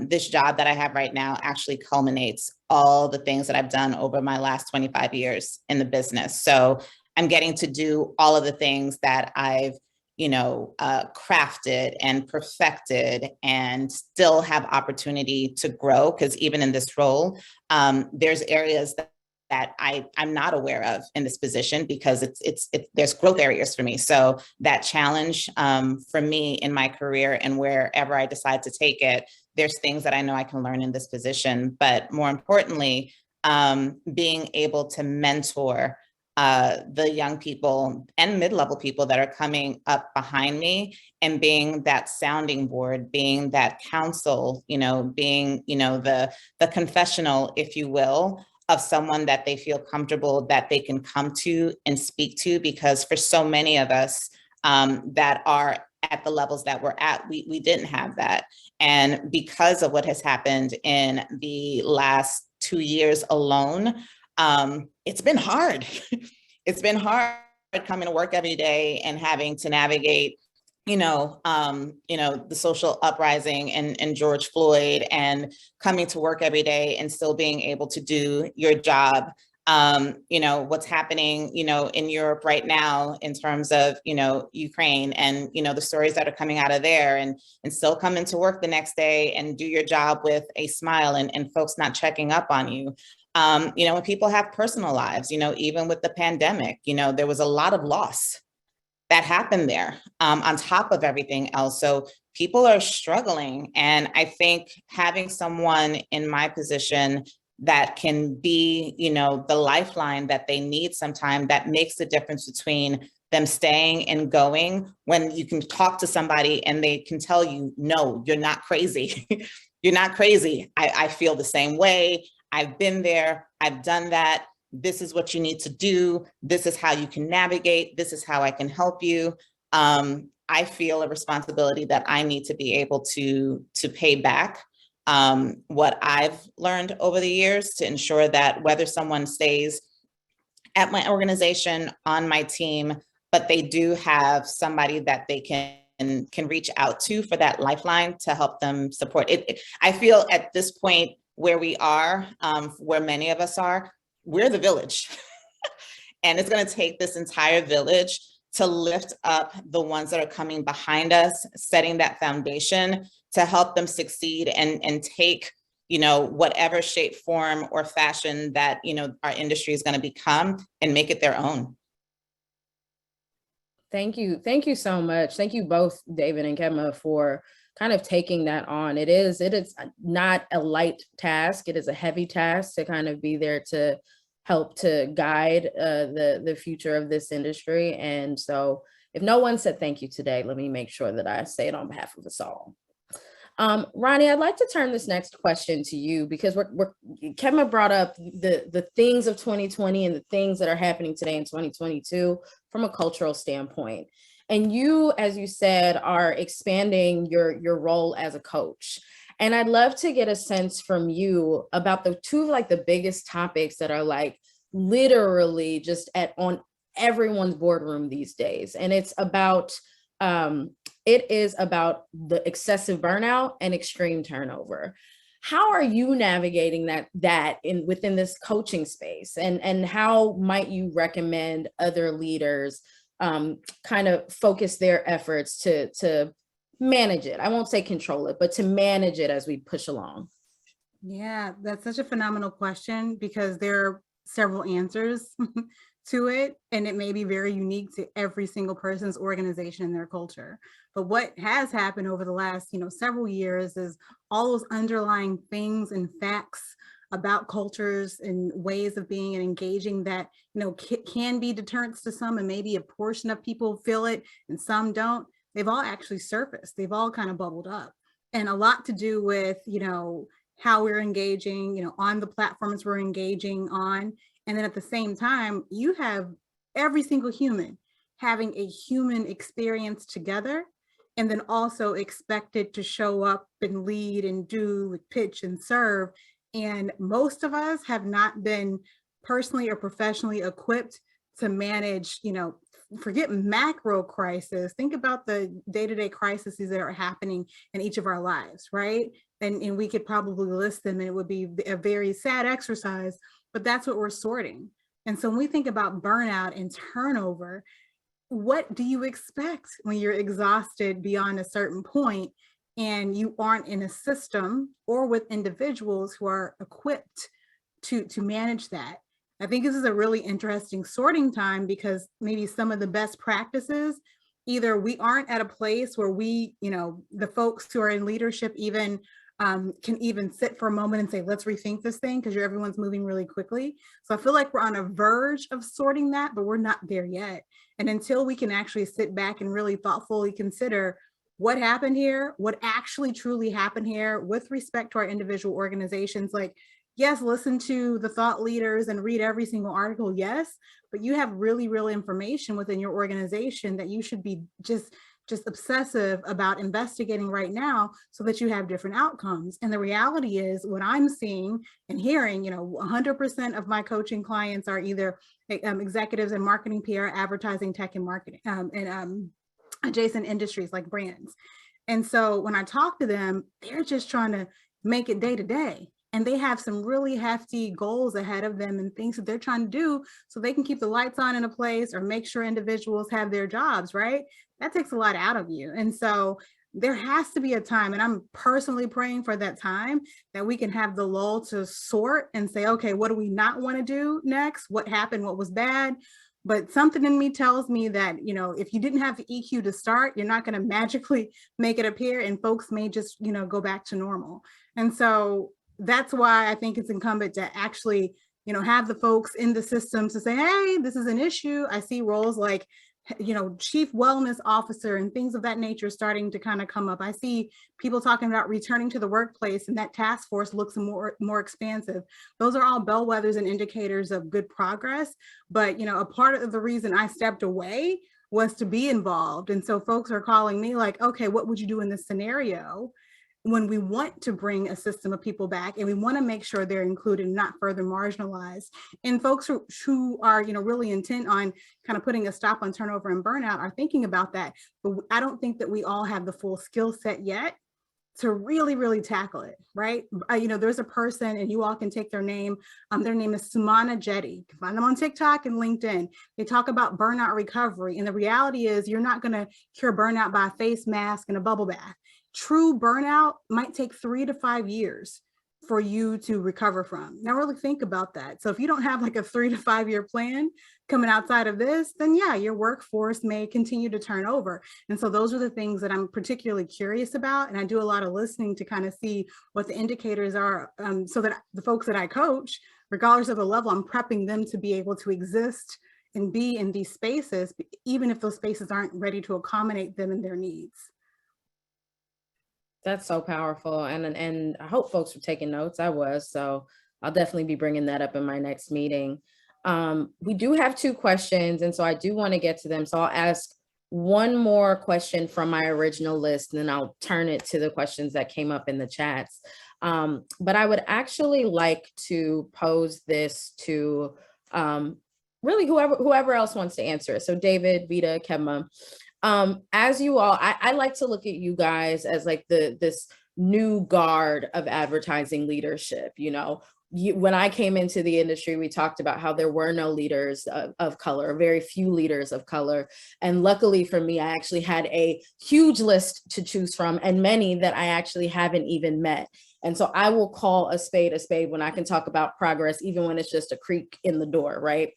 this job that I have right now actually culminates all the things that I've done over my last 25 years in the business. So I'm getting to do all of the things that I've, crafted and perfected, and still have opportunity to grow. Because even in this role, there's areas that I'm not aware of in this position, because there's growth areas for me. So that challenge for me in my career, and wherever I decide to take it, there's things that I know I can learn in this position. But more importantly, being able to mentor the young people and mid-level people that are coming up behind me, and being that sounding board, being that counsel, being, the confessional, if you will, of someone that they feel comfortable that they can come to and speak to. Because for so many of us that are at the levels that we're at, we didn't have that. And because of what has happened in the last 2 years alone, it's been hard. It's been hard coming to work every day and having to navigate, the social uprising and George Floyd, and coming to work every day and still being able to do your job. What's happening, in Europe right now in terms of, Ukraine, and, the stories that are coming out of there, and still come into work the next day and do your job with a smile, and folks not checking up on you. When people have personal lives, even with the pandemic, there was a lot of loss that happened there on top of everything else. So people are struggling. And I think having someone in my position that can be, the lifeline that they need sometime, that makes the difference between them staying and going, when you can talk to somebody and they can tell you, no, you're not crazy. You're not crazy. I feel the same way. I've been there. I've done that. This is what you need to do. This is how you can navigate. This is how I can help you. I feel a responsibility that I need to be able to pay back what I've learned over the years, to ensure that whether someone stays at my organization, on my team, but they do have somebody that they can reach out to for that lifeline to help them support it. I feel at this point where we are, where many of us are, we're the village. And it's going to take this entire village to lift up the ones that are coming behind us, setting that foundation to help them succeed and take, whatever shape, form, or fashion that, our industry is going to become, and make it their own. Thank you. Thank you so much. Thank you both, David and Kemma, for kind of taking that on. It is not a light task. It is a heavy task to kind of be there to help to guide the future of this industry. And so if no one said thank you today, let me make sure that I say it on behalf of us all. Ronnie, I'd like to turn this next question to you, because Kemma brought up the things of 2020 and the things that are happening today in 2022 from a cultural standpoint. And you, as you said, are expanding your role as a coach. And I'd love to get a sense from you about the two of the biggest topics that are literally just on everyone's boardroom these days. And it is about the excessive burnout and extreme turnover. How are you navigating that within this coaching space? And how might you recommend other leaders kind of focus their efforts to manage it? I won't say control it, but to manage it as we push along. Yeah, that's such a phenomenal question, because there are several answers to it, and it may be very unique to every single person's organization and their culture. But what has happened over the last, several years is all those underlying things and facts about cultures and ways of being and engaging that, can be deterrents to some, and maybe a portion of people feel it and some don't. They've all actually surfaced. They've all kind of bubbled up, and a lot to do with, how we're engaging, on the platforms we're engaging on. And then at the same time, you have every single human having a human experience together, and then also expected to show up and lead and do, pitch and serve. And most of us have not been personally or professionally equipped to manage, forget macro crisis. Think about the day-to-day crises that are happening in each of our lives, right? And we could probably list them, and it would be a very sad exercise, but that's what we're sorting. And so when we think about burnout and turnover, what do you expect when you're exhausted beyond a certain point and you aren't in a system or with individuals who are equipped to manage that? I think this is a really interesting sorting time, because maybe some of the best practices, either we aren't at a place where we, the folks who are in leadership even can even sit for a moment and say, let's rethink this thing, because everyone's moving really quickly. So I feel like we're on a verge of sorting that, but we're not there yet. And until we can actually sit back and really thoughtfully consider what happened here, what actually truly happened here with respect to our individual organizations, like, yes, listen to the thought leaders and read every single article, yes, but you have really real information within your organization that you should be just obsessive about investigating right now, so that you have different outcomes. And the reality is, what I'm seeing and hearing, 100% of my coaching clients are either executives in marketing, PR, advertising, tech, and marketing, and adjacent industries like brands. And so when I talk to them, they're just trying to make it day to day. And they have some really hefty goals ahead of them and things that they're trying to do so they can keep the lights on in a place or make sure individuals have their jobs, right? That takes a lot out of you. And so there has to be a time, and I'm personally praying for that time, that we can have the lull to sort and say, okay, what do we not want to do next? What happened? What was bad? But something in me tells me that, if you didn't have the EQ to start, you're not going to magically make it appear, and folks may just, go back to normal. And so that's why I think it's incumbent to actually, have the folks in the system to say, hey, this is an issue. I see roles like, chief wellness officer and things of that nature starting to kind of come up. I see people talking about returning to the workplace, and that task force looks more expansive. Those are all bellwethers and indicators of good progress. But, a part of the reason I stepped away was to be involved. And so folks are calling me like, okay, what would you do in this scenario? When we want to bring a system of people back, and we want to make sure they're included and not further marginalized. And folks who are, really intent on kind of putting a stop on turnover and burnout are thinking about that. But I don't think that we all have the full skill set yet to really, really tackle it, right? There's a person, and you all can take their name. Their name is Sumana Jetty. You can find them on TikTok and LinkedIn. They talk about burnout recovery. And the reality is, you're not going to cure burnout by a face mask and a bubble bath. True burnout might take 3 to 5 years for you to recover from. Now really think about that. So if you don't have like a 3 to 5 year plan coming outside of this, then yeah, your workforce may continue to turn over. And so those are the things that I'm particularly curious about. And I do a lot of listening to kind of see what the indicators are, so that the folks that I coach, regardless of the level, I'm prepping them to be able to exist and be in these spaces, even if those spaces aren't ready to accommodate them and their needs. That's so powerful. And I hope folks were taking notes. I was, so I'll definitely be bringing that up in my next meeting. We do have 2 questions, and so I do want to get to them. So I'll ask one more question from my original list, and then I'll turn it to the questions that came up in the chats. But I would actually like to pose this to really whoever else wants to answer it. So David, Vita, Kemma. As you all, I like to look at you guys as like this new guard of advertising leadership. When I came into the industry, we talked about how there were no leaders of color, very few leaders of color. And luckily for me, I actually had a huge list to choose from, and many that I actually haven't even met. And so I will call a spade when I can talk about progress, even when it's just a creak in the door, right?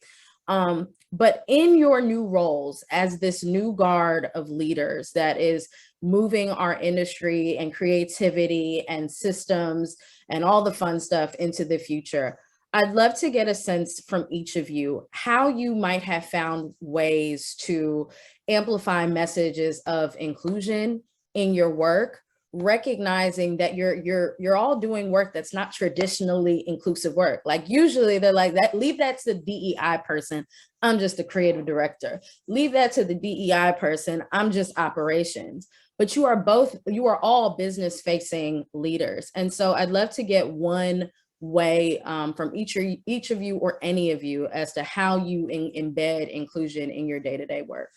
But in your new roles as this new guard of leaders that is moving our industry and creativity and systems and all the fun stuff into the future, I'd love to get a sense from each of you how you might have found ways to amplify messages of inclusion in your work, recognizing that you're all doing work that's not traditionally inclusive work. Like usually they're like that, leave that to the DEI person. I'm just a creative director. Leave that to the DEI person. I'm just operations. But you are all business facing leaders. And so I'd love to get one way from each of you or any of you as to how you embed inclusion in your day-to-day work.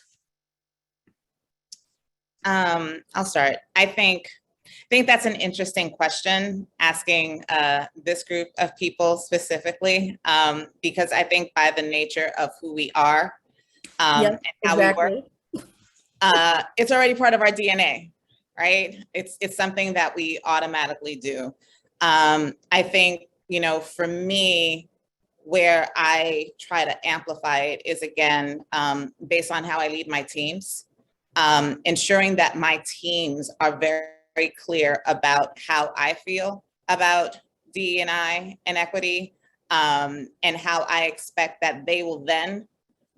I'll start. I think that's an interesting question, asking this group of people specifically, because I think by the nature of who we are and how we work, it's already part of our DNA, right? It's something that we automatically do. I think, you know, for me, where I try to amplify it is, again, based on how I lead my teams, ensuring that my teams are very clear about how I feel about DE&I and equity, and how I expect that they will then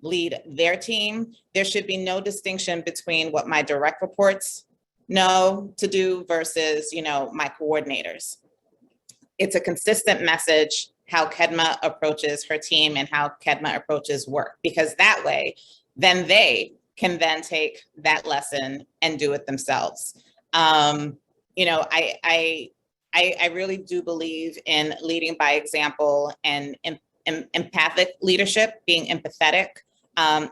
lead their team. There should be no distinction between what my direct reports know to do versus, you know, my coordinators. It's a consistent message how Kedma approaches her team and how Kedma approaches work, because that way, then they can then take that lesson and do it themselves. You know, I really do believe in leading by example and empathic leadership, being empathetic.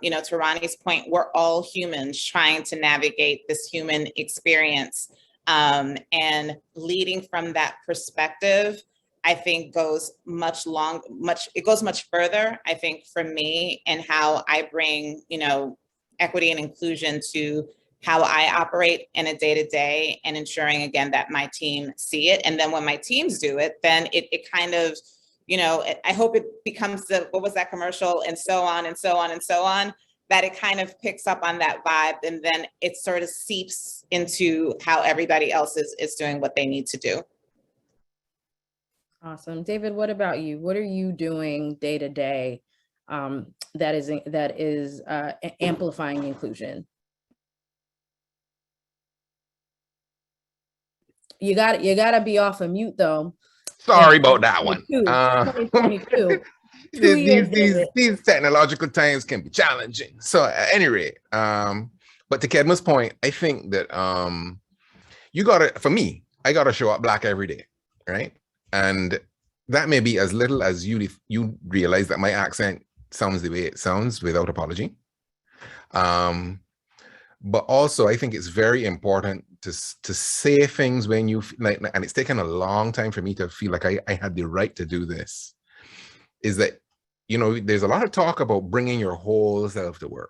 You know, to Ronnie's point, we're all humans trying to navigate this human experience, and leading from that perspective, I think goes much further, I think, for me, and how I bring, you know, equity and inclusion to how I operate in a day-to-day, and ensuring, again, that my team see it. And then when my teams do it, then it kind of, you know, I hope it becomes what was that commercial, and so on and so on and so on, that it kind of picks up on that vibe, and then it sort of seeps into how everybody else is doing what they need to do. Awesome. David, what about you? What are you doing day to day that is amplifying inclusion? You gotta be off of mute though. Sorry about that one. 2022. These technological times can be challenging. So at any rate, but to Kedma's point, I think that I gotta show up Black every day, right? And that may be as little as you realize that my accent sounds the way it sounds without apology. But also I think it's very important to say things when you like, and it's taken a long time for me to feel like I had the right to do this, is that, you know, there's a lot of talk about bringing your whole self to work,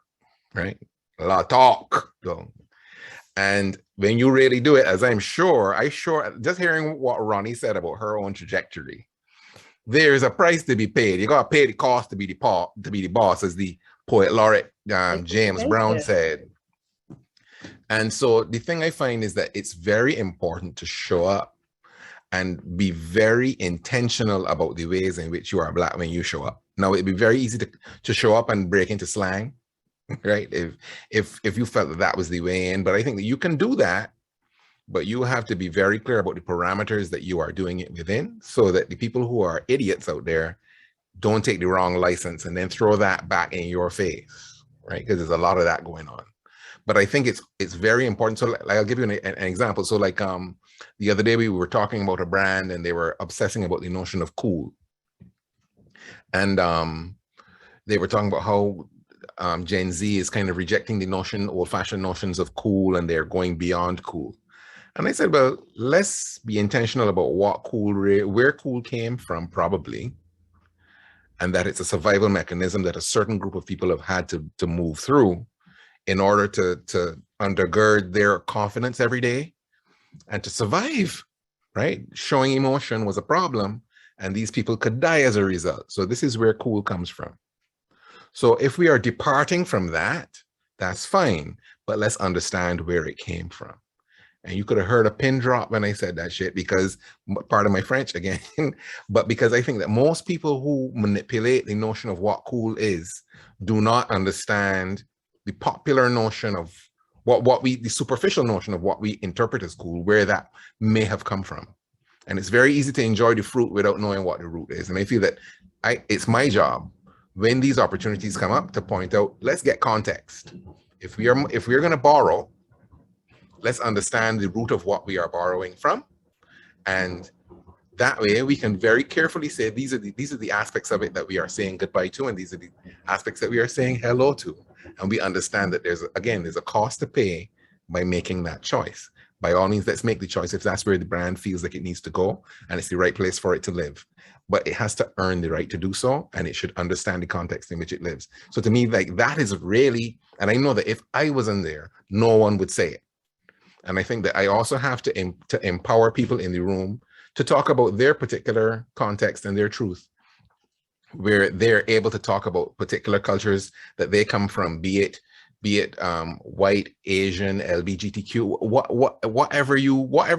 right? A lot of talk though. And when you really do it, as I'm sure, just hearing what Ronnie said about her own trajectory, there's a price to be paid. You gotta pay the cost to be the boss, as the poet laureate James Brown said. And so the thing I find is that it's very important to show up and be very intentional about the ways in which you are Black when you show up. Now, it'd be very easy to show up and break into slang, right? If you felt that was the way in, but I think that you can do that, but you have to be very clear about the parameters that you are doing it within, so that the people who are idiots out there don't take the wrong license and then throw that back in your face, right? Because there's a lot of that going on. But I think it's very important. So like, I'll give you an example. So like the other day we were talking about a brand and they were obsessing about the notion of cool. And they were talking about how Gen Z is kind of rejecting the old-fashioned notions of cool, and they're going beyond cool. And I said, well, let's be intentional about where cool came from, probably, and that it's a survival mechanism that a certain group of people have had to move through in order to undergird their confidence every day and to survive, right? Showing emotion was a problem, and these people could die as a result. So this is where cool comes from. So if we are departing from that, that's fine, but let's understand where it came from. And you could have heard a pin drop when I said that shit, because part of my French again, but because I think that most people who manipulate the notion of what cool is do not understand the popular notion of the superficial notion of what we interpret as cool, where that may have come from. And it's very easy to enjoy the fruit without knowing what the root is. And I feel that it's my job when these opportunities come up to point out, let's get context. If we're going to borrow, let's understand the root of what we are borrowing from. And that way we can very carefully say, these are the aspects of it that we are saying goodbye to, and these are the aspects that we are saying hello to. And we understand that there's a cost to pay by making that choice. By all means, let's make the choice if that's where the brand feels like it needs to go and it's the right place for it to live. But it has to earn the right to do so, and it should understand the context in which it lives. So to me, like, that is really, and I know that if I wasn't there, no one would say it. And I think that I also have to empower people in the room to talk about their particular context and their truth, where they're able to talk about particular cultures that they come from, be it white, Asian, LGBTQ, whatever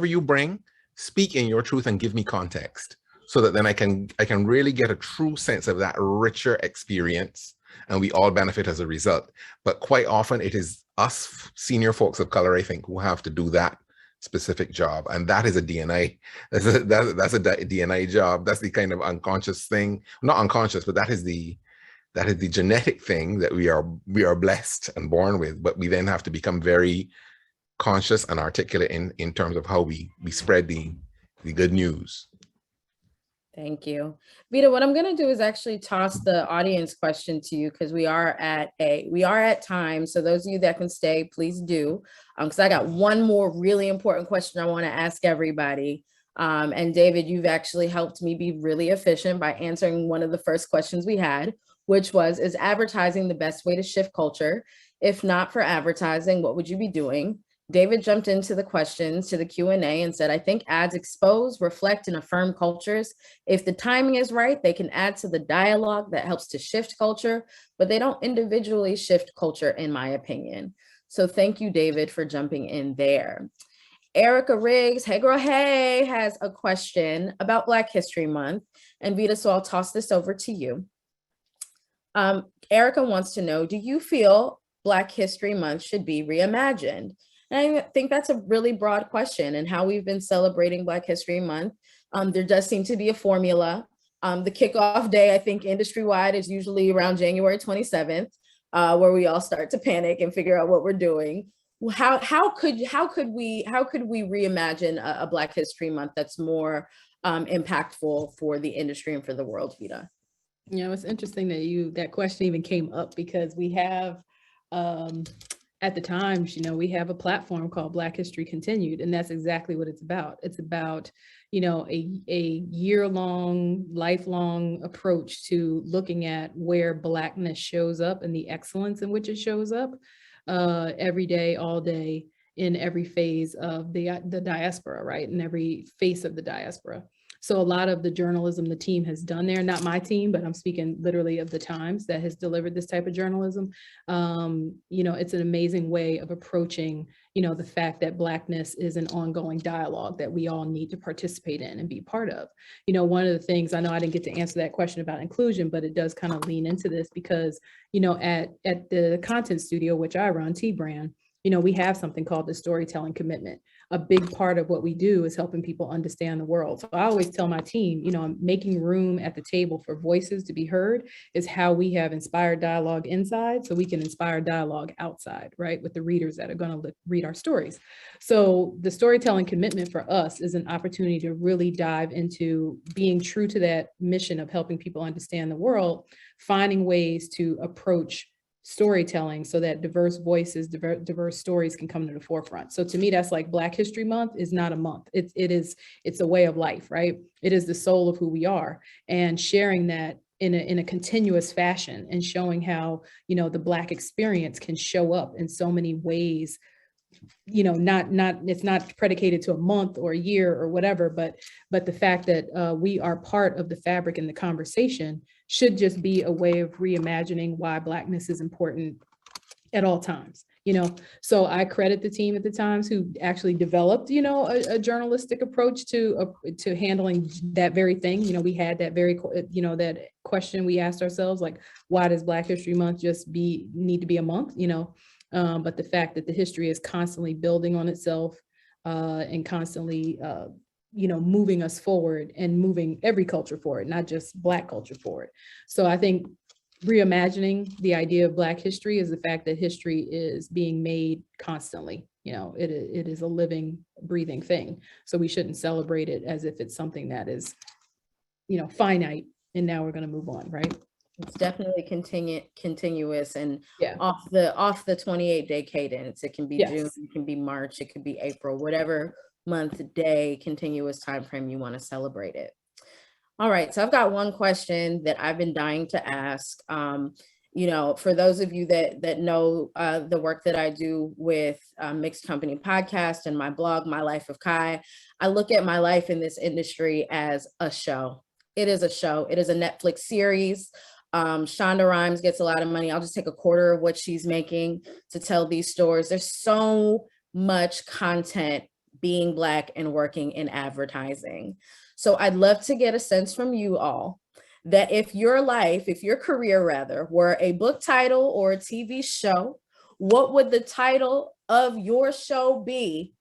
you bring, speak in your truth and give me context, so that then I can really get a true sense of that richer experience, and we all benefit as a result. But quite often it is us senior folks of color, I think, who have to do that specific job, and that is a DNI. That's a DNI job. That's the kind of unconscious thing, not unconscious, but that is the genetic thing that we are blessed and born with. But we then have to become very conscious and articulate in terms of how we spread the good news. Thank you. Vita, what I'm going to do is actually toss the audience question to you, because we are at time. So those of you that can stay, please do. Because I got one more really important question I want to ask everybody. And David, you've actually helped me be really efficient by answering one of the first questions we had, which was, is advertising the best way to shift culture? If not for advertising, what would you be doing? David jumped into the questions, to the Q&A, and said, I think ads expose, reflect, and affirm cultures. If the timing is right, they can add to the dialogue that helps to shift culture, but they don't individually shift culture, in my opinion. So thank you, David, for jumping in there. Erica Riggs, hey girl, hey, has a question about Black History Month. And Vita, so I'll toss this over to you. Erica wants to know, do you feel Black History Month should be reimagined? And I think that's a really broad question, and how we've been celebrating Black History Month. There does seem to be a formula. The kickoff day, I think industry-wide, is usually around January 27th, where we all start to panic and figure out what we're doing. How could we reimagine a Black History Month that's more impactful for the industry and for the world, Vita? You know, it's interesting that that question even came up, because we have at the Times, you know, we have a platform called Black History Continued, and that's exactly what it's about. It's about, you know, a year-long, lifelong approach to looking at where Blackness shows up and the excellence in which it shows up every day, all day, in every phase of the diaspora, right? In every face of the diaspora. So a lot of the journalism the team has done there, not my team, but I'm speaking literally of the Times that has delivered this type of journalism. You know, it's an amazing way of approaching, you know, the fact that Blackness is an ongoing dialogue that we all need to participate in and be part of. You know, one of the things, I know I didn't get to answer that question about inclusion, but it does kind of lean into this, because, you know, at the content studio, which I run, T-Brand, you know, we have something called the storytelling commitment. A big part of what we do is helping people understand the world. So I always tell my team, you know, making room at the table for voices to be heard is how we have inspired dialogue inside, so we can inspire dialogue outside, right, with the readers that are going to read our stories. So the storytelling commitment for us is an opportunity to really dive into being true to that mission of helping people understand the world, finding ways to approach storytelling so that diverse voices, diverse stories can come to the forefront. So to me, that's like Black History Month is not a month. It's a way of life, right? It is the soul of who we are, and sharing that in a continuous fashion, and showing how, you know, the Black experience can show up in so many ways. You know, it's not predicated to a month or a year or whatever, but the fact that we are part of the fabric and the conversation should just be a way of reimagining why Blackness is important at all times, you know? So I credit the team at the Times who actually developed, you know, a journalistic approach to handling that very thing. You know, we had that very, you know, that question we asked ourselves, like, why does Black History Month just need to be a month, you know? But the fact that the history is constantly building on itself and constantly, you know, moving us forward and moving every culture forward, not just Black culture forward. So I think reimagining the idea of Black history is the fact that history is being made constantly. You know, it is a living, breathing thing. So we shouldn't celebrate it as if it's something that is, you know, finite and now we're going to move on, right? It's definitely continuous and Yeah. off the 28-day cadence. It can be Yes. June, it can be March, it could be April, whatever month, day, continuous time frame you want to celebrate it. All right, so I've got one question that I've been dying to ask. You know, for those of you that know the work that I do with Mixed Company Podcast and my blog, My Life of Kai, I look at my life in this industry as a show. It is a show. It is a Netflix series. Shonda Rhimes gets a lot of money. I'll just take a quarter of what she's making to tell these stories. There's so much content being Black and working in advertising. So I'd love to get a sense from you all that if your career rather, were a book title or a TV show, what would the title of your show be?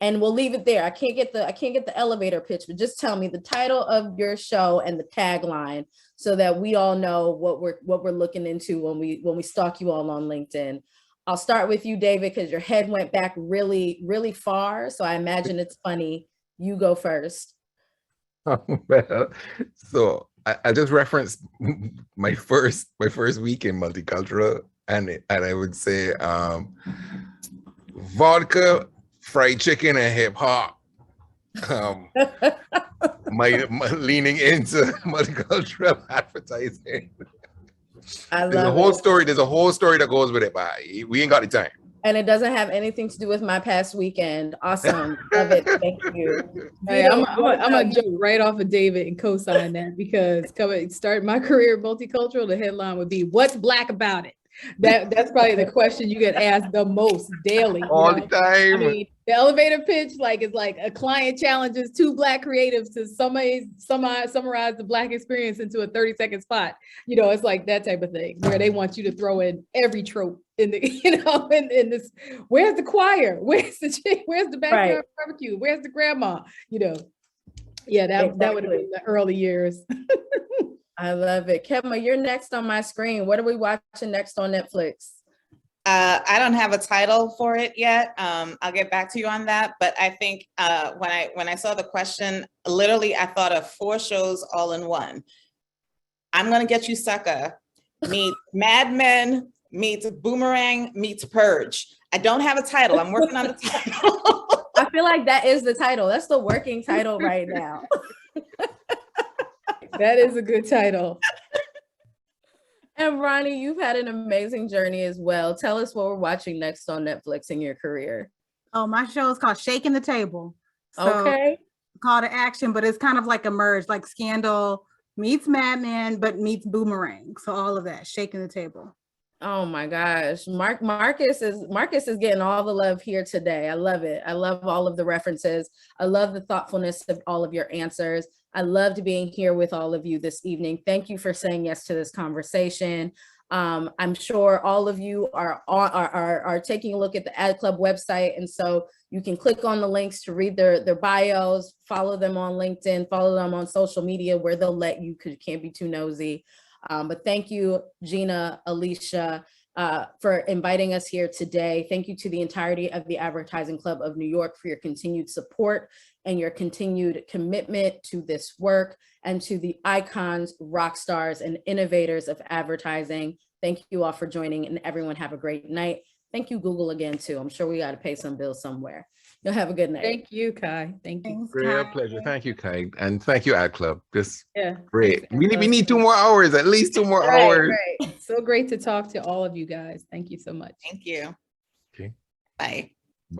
And we'll leave it there. I can't get the elevator pitch, but just tell me the title of your show and the tagline so that we all know what we're looking into when we stalk you all on LinkedIn. I'll start with you, David, because your head went back really, really far. So I imagine it's funny. You go first. Well, so I just referenced my first week in multicultural, and I would say vodka, fried chicken, and hip hop. My leaning into multicultural advertising. There's a whole story that goes with it, but we ain't got the time. And it doesn't have anything to do with my past weekend. Awesome. Love it. Thank you. Hey, I'm gonna jump right off of David and co-sign that, because start my career in multicultural, the headline would be, "What's Black about it?" That's probably the question you get asked the most daily. All the time. I mean, the elevator pitch is like a client challenges two Black creatives to summarize the Black experience into a 30-second spot. You know, it's like that type of thing where they want you to throw in every trope in the, you know, in this. Where's the choir? Where's the backyard barbecue? Where's the grandma? You know, yeah, that would have been the early years. I love it. Kevma, you're next on my screen. What are we watching next on Netflix? I don't have a title for it yet. I'll get back to you on that. But I think when I saw the question, literally, I thought of 4 shows all in one. I'm Gonna Get You, Sucker meets Mad Men meets Boomerang meets Purge. I don't have a title. I'm working on the title. I feel like that is the title. That's the working title right now. That is a good title. And Ronnie, you've had an amazing journey as well. Tell us what we're watching next on Netflix in your career. Oh, my show is called Shaking the Table. So, okay. Call to action, but it's kind of like a merge, like Scandal meets Mad Men, but meets Boomerang. So all of that, Shaking the Table. Oh my gosh. Marcus is getting all the love here today. I love it. I love all of the references. I love the thoughtfulness of all of your answers. I loved being here with all of you this evening. Thank you for saying yes to this conversation. I'm sure all of you are taking a look at the Ad Club website, and so you can click on the links to read their bios, follow them on LinkedIn, follow them on social media where they'll let you, because you can't be too nosy. But thank you, Gina, Alicia, for inviting us here today. Thank you to the entirety of the Advertising Club of New York for your continued support and your continued commitment to this work, and to the icons, rock stars, and innovators of advertising. Thank you all for joining, and everyone have a great night. Thank you, Google, again, too. I'm sure we got to pay some bills somewhere. You'll have a good night. Thank you, Kai. Thank you. Thanks, Real Kai. pleasure. Thank you, Kai. And thank you, Ad Club. This Great. we need 2 more hours, at least 2 more hours. Right. So great to talk to all of you guys. Thank you so much. Thank you. Okay. Bye.